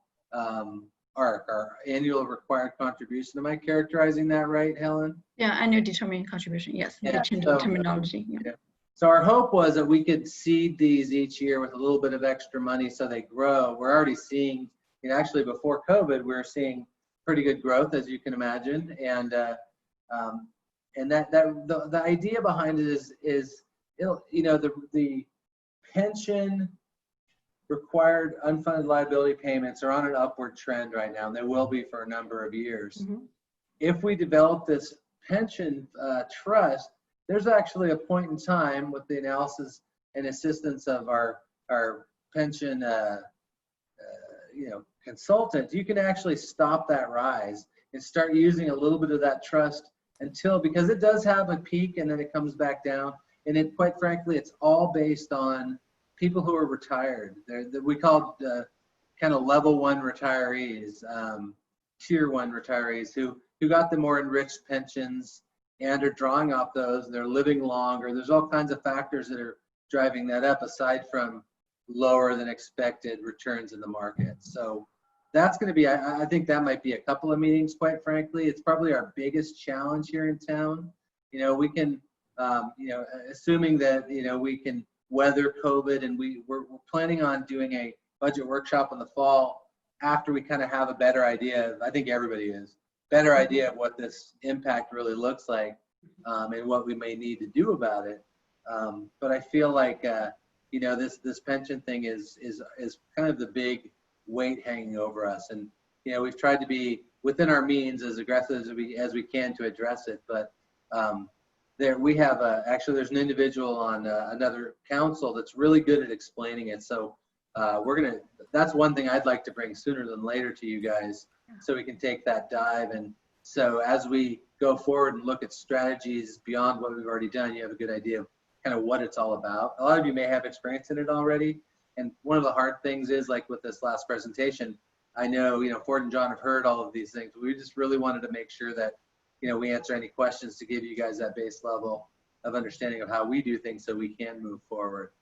our annual required contribution. Am I characterizing that right, Helen? Yeah, annual determined contribution. Yes, Yeah, they changed so- the terminology. Yeah. So our hope was that we could seed these each year with a little bit of extra money so they grow. We're already seeing, actually before COVID, we were seeing pretty good growth, as you can imagine. And the idea behind it is the pension required unfunded liability payments are on an upward trend right now, and they will be for a number of years. Mhm. If we develop this pension trust, there's actually a point in time with the analysis and assistance of our pension consultant, you can actually stop that rise and start using a little bit of that trust because it does have a peak and then it comes back down. And it, quite frankly, it's all based on people who are retired. We call kind of level one retirees, tier one retirees who got the more enriched pensions and are drawing off those. They're living longer. There's all kinds of factors that are driving that up aside from lower than expected returns in the market. So that's going to be, I think that might be a couple of meetings, quite frankly. It's probably our biggest challenge here in town. We can, assuming that, we can weather COVID, and we're planning on doing a budget workshop in the fall after we kind of have a better idea. I think everybody is better idea of what this impact really looks like, and what we may need to do about it. But I feel like this pension thing is kind of the big weight hanging over us, and we've tried to be within our means as aggressive as we can to address it. But we have actually there's an individual on another council that's really good at explaining it. So that's one thing I'd like to bring sooner than later to you guys, so we can take that dive. And so as we go forward and look at strategies beyond what we've already done, you have a good idea of kind of what it's all about. A lot of you may have experience in it already. And one of the hard things is, like with this last presentation, I know, Ford and John have heard all of these things. We just really wanted to make sure that, we answer any questions to give you guys that base level of understanding of how we do things so we can move forward.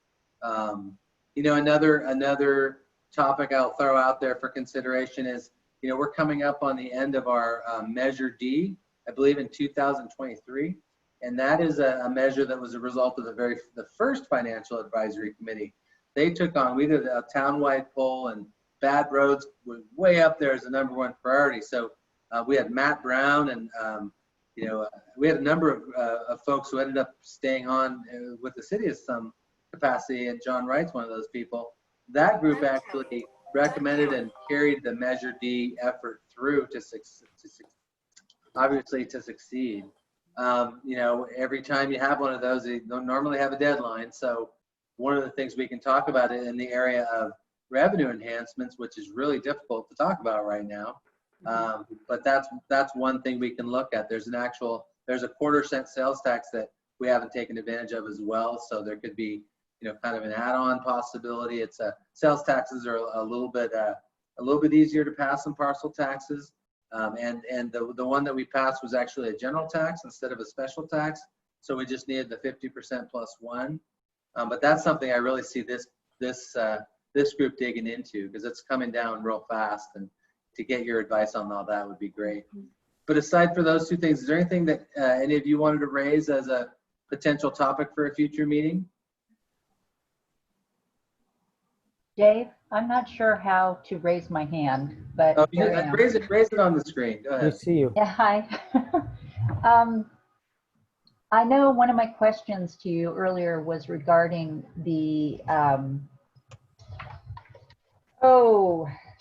Another topic I'll throw out there for consideration is, we're coming up on the end of our Measure D, I believe in 2023. And that is a measure that was a result of the first Financial Advisory Committee. They took on, we did a townwide poll, and bad roads was way up there as the #1 priority. So we had Matt Brown, and we had a number of folks who ended up staying on with the city in some capacity, and John Wright's one of those people. That group actually recommended and carried the Measure D effort through to succeed. Every time you have one of those, they don't normally have a deadline. So one of the things we can talk about it in the area of revenue enhancements, which is really difficult to talk about right now. But that's one thing we can look at. There's a 1/4 sales tax that we haven't taken advantage of as well. So there could be, kind of an add-on possibility. It's sales taxes are a little bit easier to pass than parcel taxes. And the one that we passed was actually a general tax instead of a special tax. So we just needed the 50% plus one. But that's something I really see this group digging into, because it's coming down real fast, and to get your advice on all that would be great. But aside for those two things, is there anything that any of you wanted to raise as a potential topic for a future meeting? Dave, I'm not sure how to raise my hand, but Oh, here I am. raise it on the screen. Go We ahead. see you. Yeah, hi. I know one of my questions to you earlier was regarding the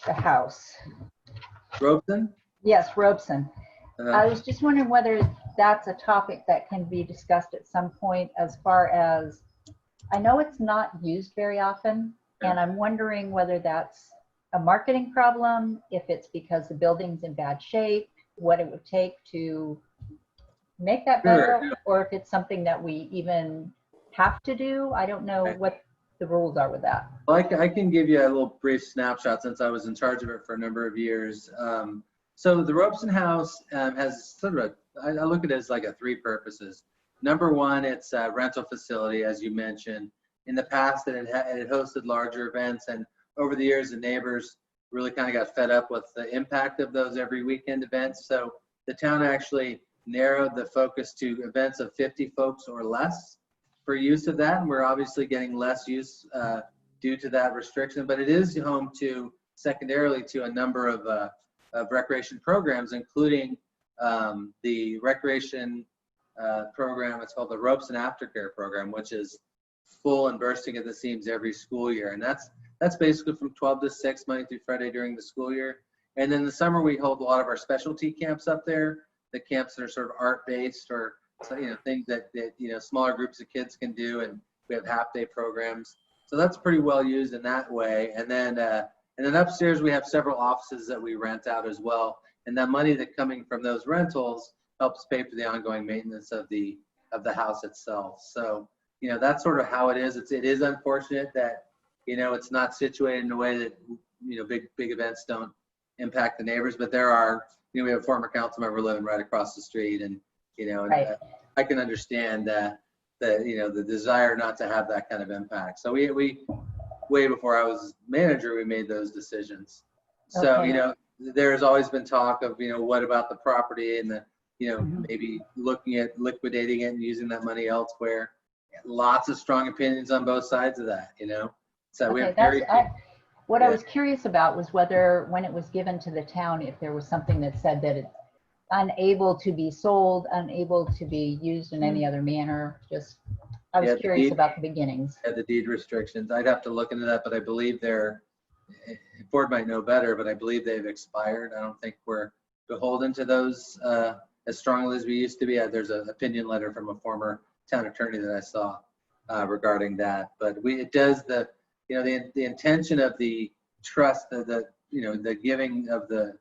house. Robeson? Yes, Robeson. I was just wondering whether that's a topic that can be discussed at some point as far as, I know it's not used very often, and I'm wondering whether that's a marketing problem, if it's because the building's in bad shape, what it would take to make that better, Sure. or if it's something that we even have to do. I don't know what the rules are with that. Well, I can give you a little brief snapshot since I was in charge of it for a number of years. So the Robeson House has sort of I look at it as like a three purposes. Number one, it's a rental facility, as you mentioned. In the past, it had hosted larger events, and over the years, the neighbors really kind of got fed up with the impact of those every weekend events. So the town actually narrowed the focus to events of 50 folks or less for use of that. And we're obviously getting less use due to that restriction, but it is home to secondarily to a number of recreation programs, including the recreation program. It's called the Robeson Aftercare Program, which is full and bursting at the seams every school year. And that's basically from 12 to 6, Monday through Friday during the school year. And then in the summer, we hold a lot of our specialty camps up there, the camps that are sort of art-based or things that smaller groups of kids can do. And we have half-day programs. So that's pretty well used in that way. And then upstairs, we have several offices that we rent out as well. And that money that coming from those rentals helps pay for the ongoing maintenance of the house itself. So, that's sort of how it is. It is unfortunate that, it's not situated in a way that, big events don't impact the neighbors, but there are, we have a former council member living right across the street, and, Right. I can understand the desire not to have that kind of impact. So we way before I was manager, we made those decisions. So, Okay. there's always been talk of, what about the property and maybe looking at liquidating it and using that money elsewhere. Lots of strong opinions on both sides of that, So we have very What I was curious about was whether, when it was given to the town, if there was something that said that it's unable to be sold, unable to be used in any other manner. I was curious about the beginnings. the deed restrictions. I'd have to look into that, but I believe Ford might know better, but I believe they've expired. I don't think we're beholden to those as strongly as we used to be. There's an opinion letter from a former town attorney that I saw regarding that. But it does the intention of the trust, the giving of the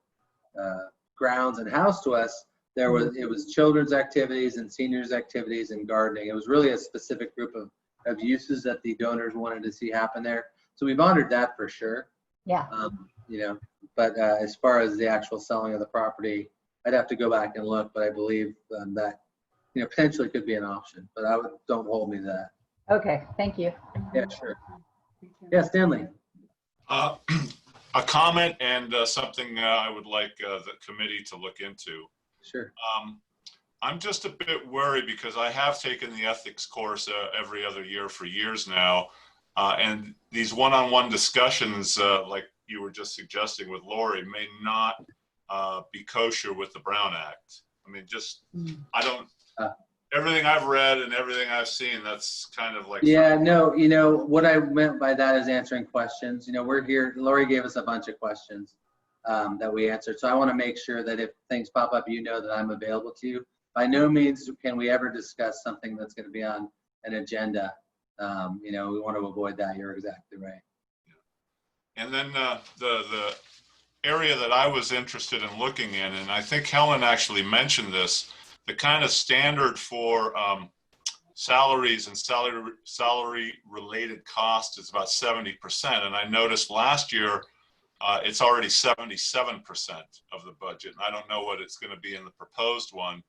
grounds and house to us. It was children's activities and seniors activities and gardening. It was really a specific group of uses that the donors wanted to see happen there. So we've honored that for sure. Yeah. But as far as the actual selling of the property, I'd have to go back and look, but I believe that potentially could be an option, but don't hold me to that. Okay, thank you. Yeah, sure. Yeah, Stanley. A comment and something I would like the committee to look into. Sure. I'm just a bit worried because I have taken the ethics course every other year for years now. And these one-on-one discussions, like you were just suggesting with Lori, may not be kosher with the Brown Act. I mean, everything I've read and everything I've seen, that's kind of like. Yeah, no, what I meant by that is answering questions. We're here, Lori gave us a bunch of questions that we answered. So I want to make sure that if things pop up, that I'm available to you. By no means can we ever discuss something that's going to be on an agenda. We want to avoid that. You're exactly right. And then the area that I was interested in looking in, and I think Helen actually mentioned this, the kind of standard for salaries and salary related costs is about 70%. And I noticed last year it's already 77% of the budget. And I don't know what it's going to be in the proposed one.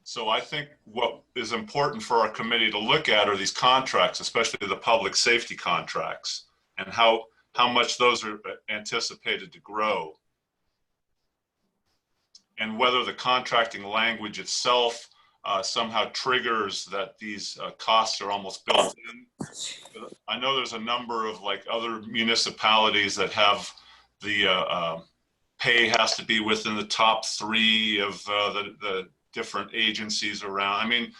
So I think what is important for our committee to look at are these contracts, especially the public safety contracts, and how much those are anticipated to grow. And whether the contracting language itself somehow triggers that these costs are almost built in. I know there's a number of other municipalities that have the pay has to be within the top 3 of the different agencies around. I mean,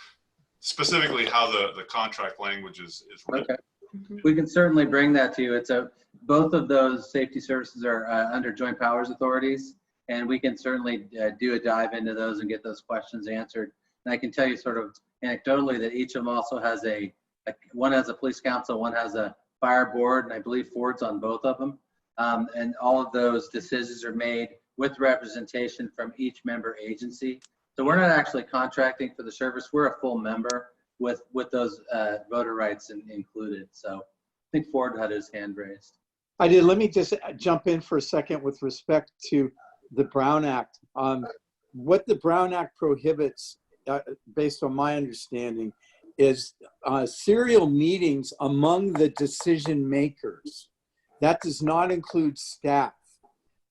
specifically how the contract language is written. Okay. We can certainly bring that to you. Both of those safety services are under joint powers authorities, and we can certainly do a dive into those and get those questions answered. And I can tell you sort of anecdotally that each of them also has one has a police council, one has a fire board, and I believe Ford's on both of them. And all of those decisions are made with representation from each member agency. So we're not actually contracting for the service. We're a full member with those voter rights included. So I think Ford had his hand raised. I did. Let me just jump in for a second with respect to the Brown Act. What the Brown Act prohibits, based on my understanding, is serial meetings among the decision makers. That does not include staff.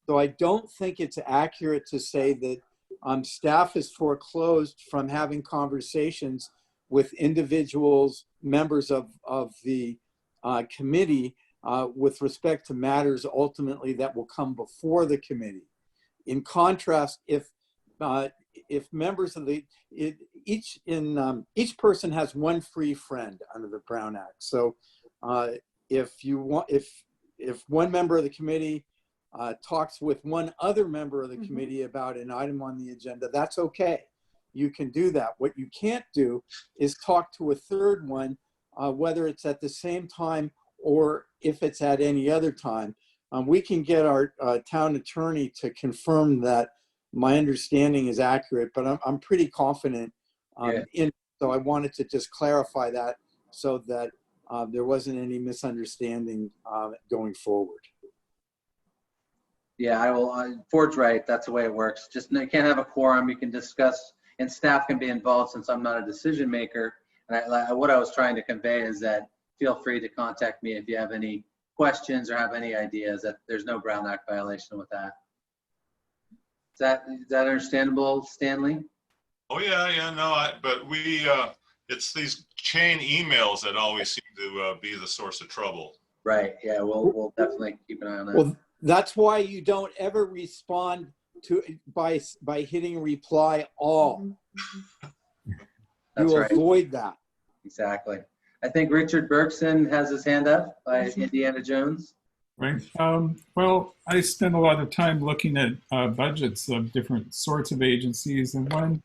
So I don't think it's accurate to say that staff is foreclosed from having conversations with individuals, members of the committee with respect to matters ultimately that will come before the committee. In contrast, if members of each person has one free friend under the Brown Act. So if one member of the committee talks with one other member of the committee about an item on the agenda, that's okay. You can do that. What you can't do is talk to a third one, whether it's at the same time or if it's at any other time. We can get our town attorney to confirm that my understanding is accurate, but I'm pretty confident so I wanted to just clarify that so that there wasn't any misunderstanding going forward. Yeah, I will. Ford's right. That's the way it works. Just you can't have a quorum. You can discuss, and staff can be involved since I'm not a decision maker. And what I was trying to convey is that feel free to contact me if you have any questions or have any ideas. That there's no Brown Act violation with that. Is that understandable, Stanley? Oh yeah, no, but it's these chain emails that always seem to be the source of trouble. Right. Yeah, we'll definitely keep an eye on that. Well, that's why you don't ever respond to by hitting reply all. That's You right. avoid that. Exactly. I think Richard Bergson has his hand up by Indiana Jones. Right. Well, I spend a lot of time looking at budgets of different sorts of agencies, and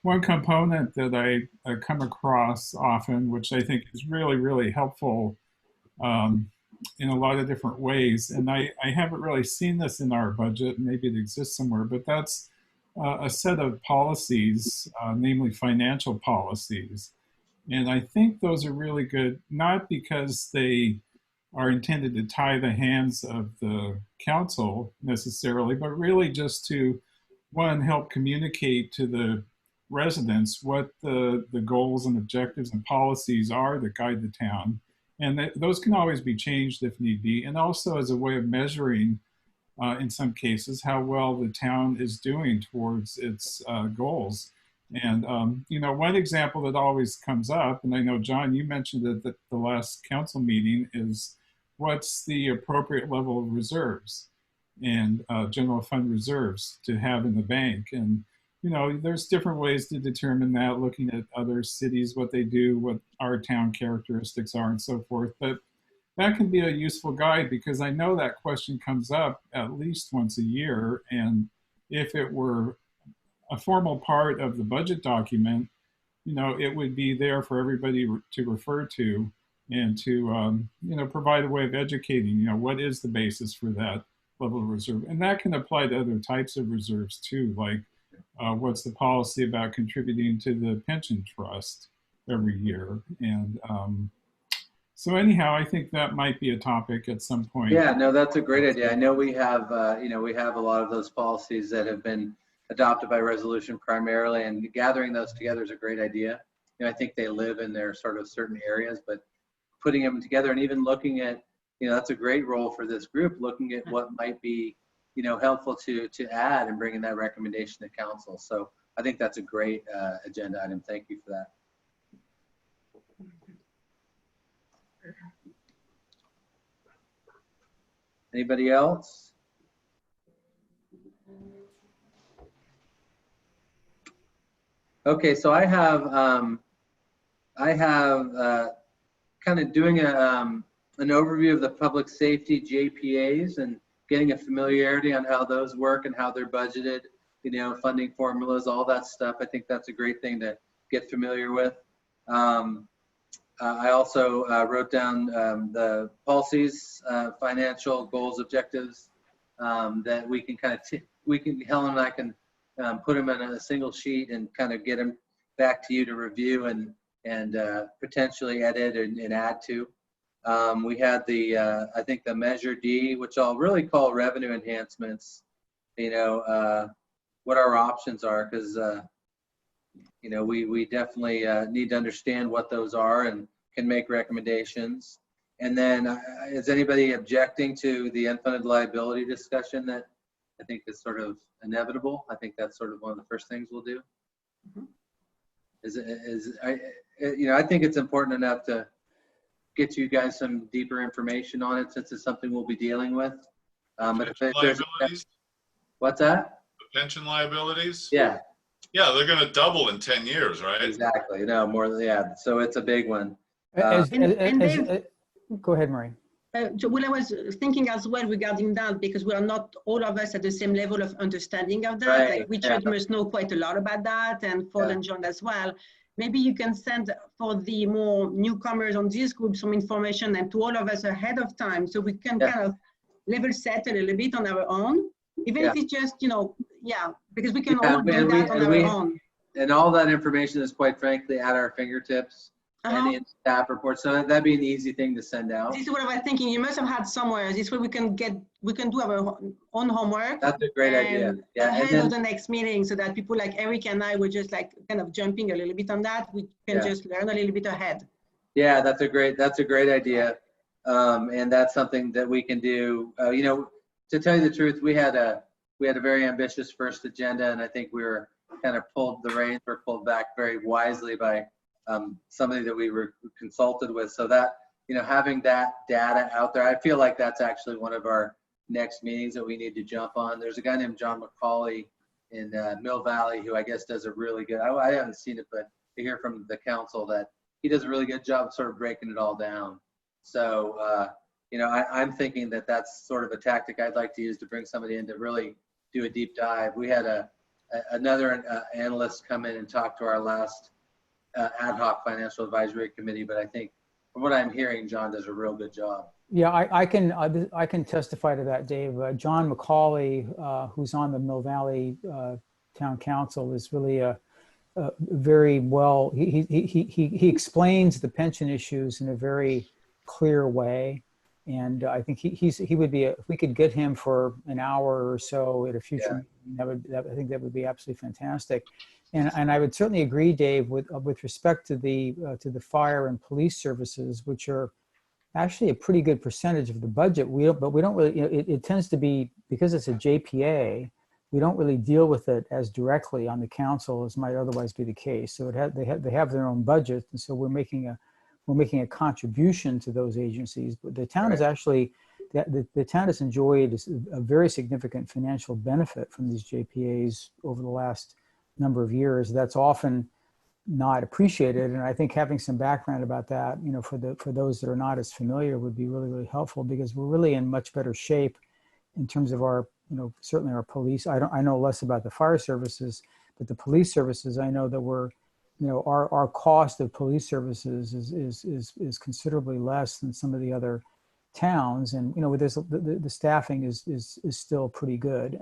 one component that I come across often, which I think is really, really helpful in a lot of different ways, and I haven't really seen this in our budget, maybe it exists somewhere, but that's a set of policies, namely financial policies. And I think those are really good, not because they are intended to tie the hands of the council necessarily, but really just to, one, help communicate to the residents what the goals and objectives and policies are that guide the town. And those can always be changed if need be. And also as a way of measuring, in some cases, how well the town is doing towards its goals. And, one example that always comes up, and I know, John, you mentioned it at the last council meeting, is what's the appropriate level of reserves and general fund reserves to have in the bank. And, there's different ways to determine that, looking at other cities, what they do, what our town characteristics are and so forth. But that can be a useful guide because I know that question comes up at least once a year. And if it were a formal part of the budget document, it would be there for everybody to refer to and to, provide a way of educating, what is the basis for that level of reserve. And that can apply to other types of reserves too, like what's the policy about contributing to the pension trust every year. And so anyhow, I think that might be a topic at some point. Yeah, no, that's a great idea. I know we have, we have a lot of those policies that have been adopted by resolution primarily, and gathering those together is a great idea. I think they live in their sort of certain areas, but putting them together and even looking at, that's a great role for this group, looking at what might be, helpful to add and bringing that recommendation to council. So I think that's a great agenda item. Thank you for that. Anybody else? Okay, so I have kind of doing an overview of the public safety JPAs and getting a familiarity on how those work and how they're budgeted. funding formulas, all that stuff. I think that's a great thing to get familiar with. I also wrote down the policies, financial goals, objectives that we can kind of, Helen and I can put them in a single sheet and kind of get them back to you to review and potentially edit and add to. We had I think the Measure D, which I'll really call revenue enhancements, what our options are, because we definitely need to understand what those are and can make recommendations. And then is anybody objecting to the unfunded liability discussion that I think is sort of inevitable? I think that's sort of one of the first things we'll do. I think it's important enough to get you guys some deeper information on it, since it's something we'll be dealing with. But if there's what's that? The pension liabilities? Yeah. Yeah, they're going to double in 10 years, right? Exactly. No, more than, yeah. So it's a big one. Go ahead, Marie. Well, I was thinking as well regarding that, because we are not all of us at the same level of understanding of that. Right. Like Richard must know quite a lot about that, and Paul and John as well. Maybe you can send for the more newcomers on this group some information, and to all of us ahead of time, so we can kind of level set a little bit on our own, even if it's just, because we can all do that on our own. And all that information is quite frankly at our fingertips. And in staff reports, so that'd be an easy thing to send out. This is what I was thinking. You must have had somewhere. This way we can do our own homework. That's a great idea. Yeah, ahead of the next meeting, so that people like Eric and I were just like kind of jumping a little bit on that. We can just learn a little bit ahead. Yeah, that's a great idea, and that's something that we can do. To tell you the truth, we had a very ambitious first agenda, and I think we were kind of pulled back very wisely by somebody that we were consulted with, so that having that data out there, I feel like that's actually one of our next meetings that we need to jump on. There's a guy named John McCauley in Mill Valley who I guess does a really good, I haven't seen it, but I hear from the council that he does a really good job sort of breaking it all down. So I'm thinking that that's sort of a tactic I'd like to use to bring somebody in to really do a deep dive. We had another analyst come in and talk to our last ad hoc financial advisory committee, but I think from what I'm hearing, John does a real good job. Yeah, I can testify to that, Dave. John McCauley, who's on the Mill Valley Town Council, is really a very well. He explains the pension issues in a very clear way, and I think he would be if we could get him for an hour or so at a future meeting, I think that would be absolutely fantastic. And I would certainly agree, Dave, with respect to the fire and police services, which are actually a pretty good percentage of the budget. But we don't really, it tends to be, because it's a JPA, we don't really deal with it as directly on the council as might otherwise be the case. So they have their own budget, and so we're making a contribution to those agencies. But the town is actually the town has enjoyed a very significant financial benefit from these JPAs over the last number of years. That's often not appreciated, and I think having some background about that, for those that are not as familiar, would be really, really helpful, because we're really in much better shape in terms of our, certainly our police. I know less about the fire services, but the police services, I know that we're, our cost of police services is considerably less than some of the other towns, and the staffing is still pretty good.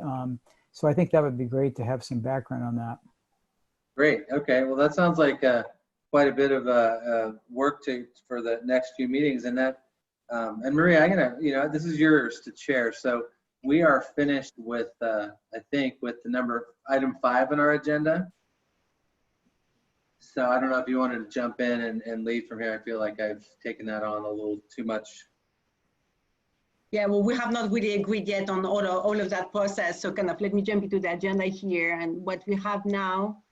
So I think that would be great to have some background on that. Great. Okay. Well, that sounds like quite a bit of work for the next few meetings. And and Maria, I'm gonna, this is yours to chair. So we are finished with, I think, with the item 5 on our agenda. So I don't know if you wanted to jump in and lead from here. I feel like I've taken that on a little too much. Yeah, well, we have not really agreed yet on all of that process. So kind of let me jump into the agenda here. And what we have now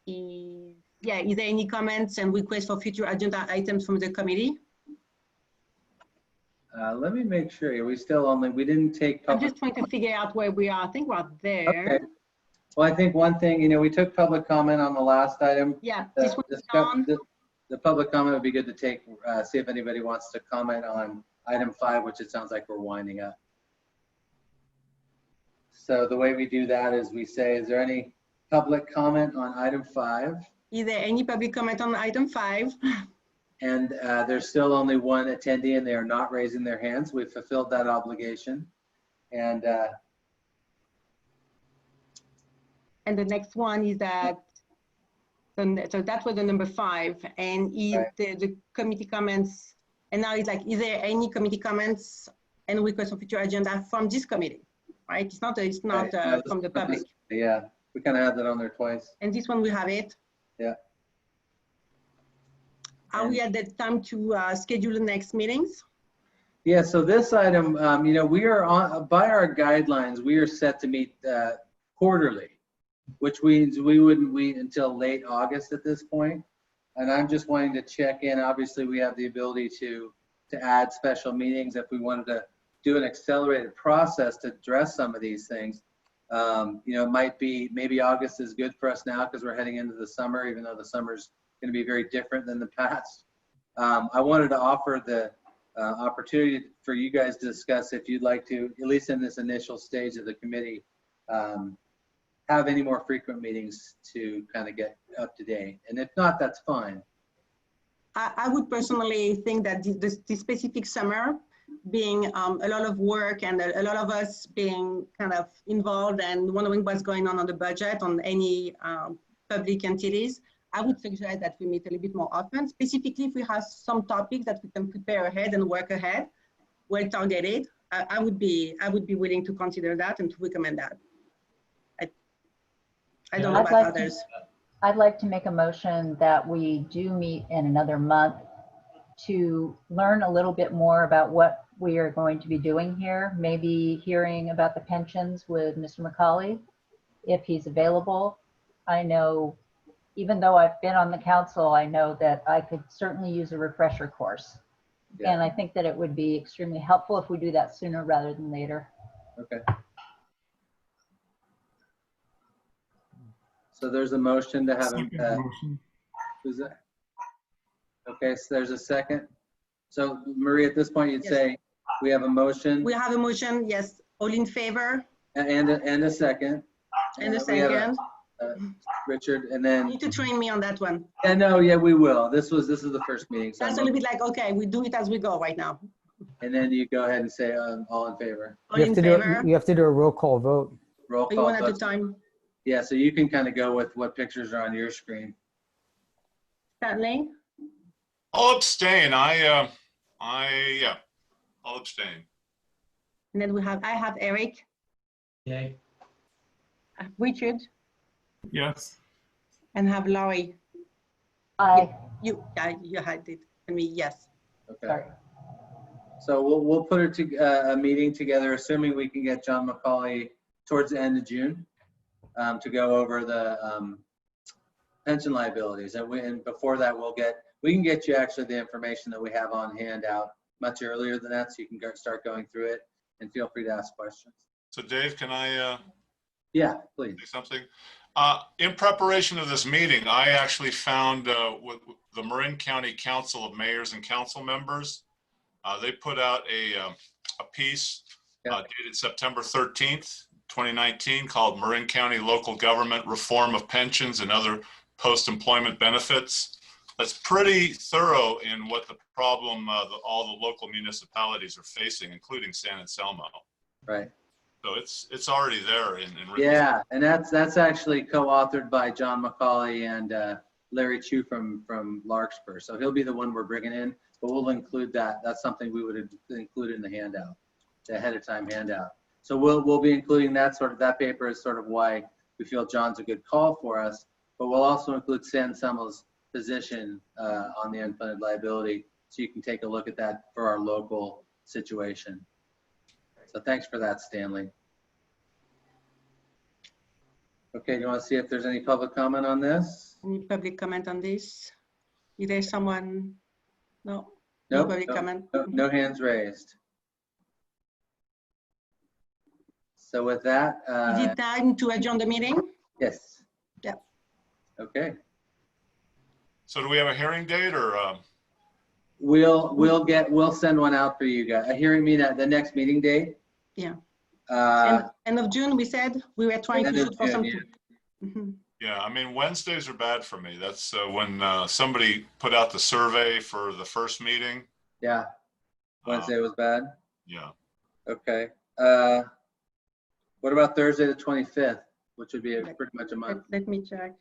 is, is there any comments and requests for future agenda items from the committee? Let me make sure. We didn't take. I'm just trying to figure out where we are. I think we're there. Okay. Well, I think one thing, we took public comment on the last item. Yeah, this one's on. The public comment would be good to take, see if anybody wants to comment on item 5, which it sounds like we're winding up. So the way we do that is we say, is there any public comment on item 5? Is there any public comment on item 5? And there's still only one attendee and they are not raising their hands. We've fulfilled that obligation. And The next one is that, so that was the number 5. And Right. the committee comments, and now it's like, is there any committee comments and request of future agenda from this committee? Right? It's not Right. No, from the public. yeah, we kind of had that on there twice. And this one we have it. Yeah. Are we at the time to schedule the next meetings? Yeah, so this item, you know, we are on, by our guidelines, we are set to meet quarterly, which means we wouldn't wait until late August at this point. And I'm just wanting to check in. Obviously, we have the ability to add special meetings if we wanted to do an accelerated process to address some of these things. You know, it might be, maybe August is good for us now because we're heading into the summer, even though the summer's going to be very different than the past. I wanted to offer the opportunity for you guys to discuss if you'd like to, at least in this initial stage of the committee, have any more frequent meetings to kind of get up to date. And if not, that's fine. I would personally think that this specific summer being a lot of work and a lot of us being kind of involved and wondering what's going on the budget on any public entities, I would suggest that we meet a little bit more often, specifically if we have some topics that we can prepare ahead and work ahead, well targeted. I would be willing to consider that and to recommend that. I don't know about others. I'd like to make a motion that we do meet in another month to learn a little bit more about what we are going to be doing here. Maybe hearing about the pensions with Mr. McCauley, if he's available. I know, even though I've been on the council, I know that I could certainly use a refresher course. Yeah. And I think that it would be extremely helpful if we do that sooner rather than later. Okay. So there's a motion to have him. Second motion. Who's that? Okay, so there's a second. So Marie, at this point, you'd Yes. say we have a motion We have a motion, yes. All in favor? and a second. And a We have second? Richard, and You then, need to train me on that one. yeah, no, yeah, we will. This is the first meeting. So That's a little bit like, okay, we do it as we go right now. and then you go ahead and say all in favor. All You in have to do, favor? you have to do a roll call vote. Roll Or you call one at a vote. time? Yeah, so you can kind of go with what pictures are on your screen. Stanley? I'll abstain. Yeah, I'll abstain. And then I have Eric, Yay. Richard, Yes. and have Laurie. You had it, and me, yes. Okay. Sorry. So we'll put a meeting together, assuming we can get John McCauley towards the end of June to go over the pension liabilities. And before that, we can get you actually the information that we have on hand out much earlier than that, so you can start going through it, and feel free to ask questions. So Dave, can I Yeah, please. say something? In preparation of this meeting, I actually found with the Marin County Council of Mayors and Council Members, they put out a piece Yeah. dated September 13th, 2019, called Marin County Local Government Reform of Pensions and Other Post-Employment Benefits. That's pretty thorough in what the problem all the local municipalities are facing, including San Anselmo. Right. So it's already there in written. Yeah, and that's actually co-authored by John McCauley and Larry Chu from Larkspur. So he'll be the one we're bringing in, but we'll include that. That's something we would include in the handout, the ahead of time handout. So we'll be including that paper is sort of why we feel John's a good call for us, but we'll also include San Anselmo's position on the unfunded liability, so you can take a look at that for our local situation. So thanks for that, Stanley. Okay, do you want to see if there's any public comment on this? Any public comment on this? Is there someone? No? Nope, Public comment? No hands raised. So with that, Is it time to adjourn the meeting? yes. Yeah. Okay, So do we have a hearing date or? we'll send one out for you guys. A hearing meeting at the next meeting date. Yeah. End of June, we said we were trying to End of shoot for June, some. yeah. Mhm. Yeah, I mean, Wednesdays are bad for me. That's when somebody put out the survey for the first meeting. Yeah, Wednesday was bad. Yeah. Okay. What about Thursday, the 25th, which would be pretty much a month? Let me check.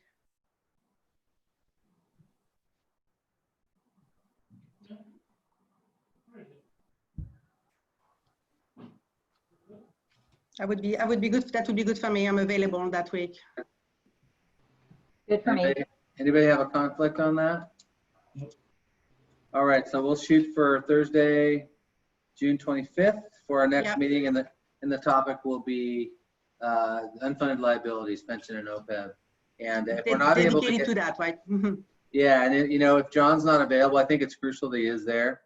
I would be good. That would be good for me. I'm available that week. Good for me. Anybody have a conflict on that? All right, so we'll shoot for Thursday, June 25th for our next Yep. meeting, and the topic will be unfunded liabilities, pension and OPEB. And if we're not able to Dedicated get, to that, right? Mhm. yeah, and if John's not available, I think it's crucial that he is there.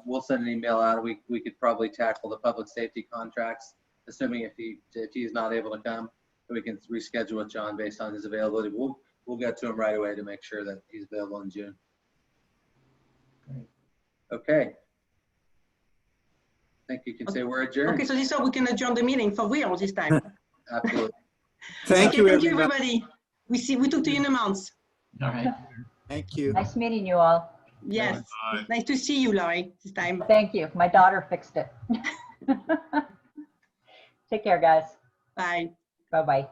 We'll send an email out. We could probably tackle the public safety contracts, assuming if he's not able to come, we can reschedule with John based on his availability. We'll get to him right away to make sure that he's available in June. Okay. I think you can say we're adjourned. Okay, so this is how we can adjourn the meeting for real this time. Absolutely. Thank Okay, you, thank you, everybody. everybody. We talk to you in a month. All right. Thank you. Nice meeting you all. Yes. Bye. Nice to see you, Laurie, this time. Thank you. My daughter fixed it. Take care, guys. Bye. Bye-bye.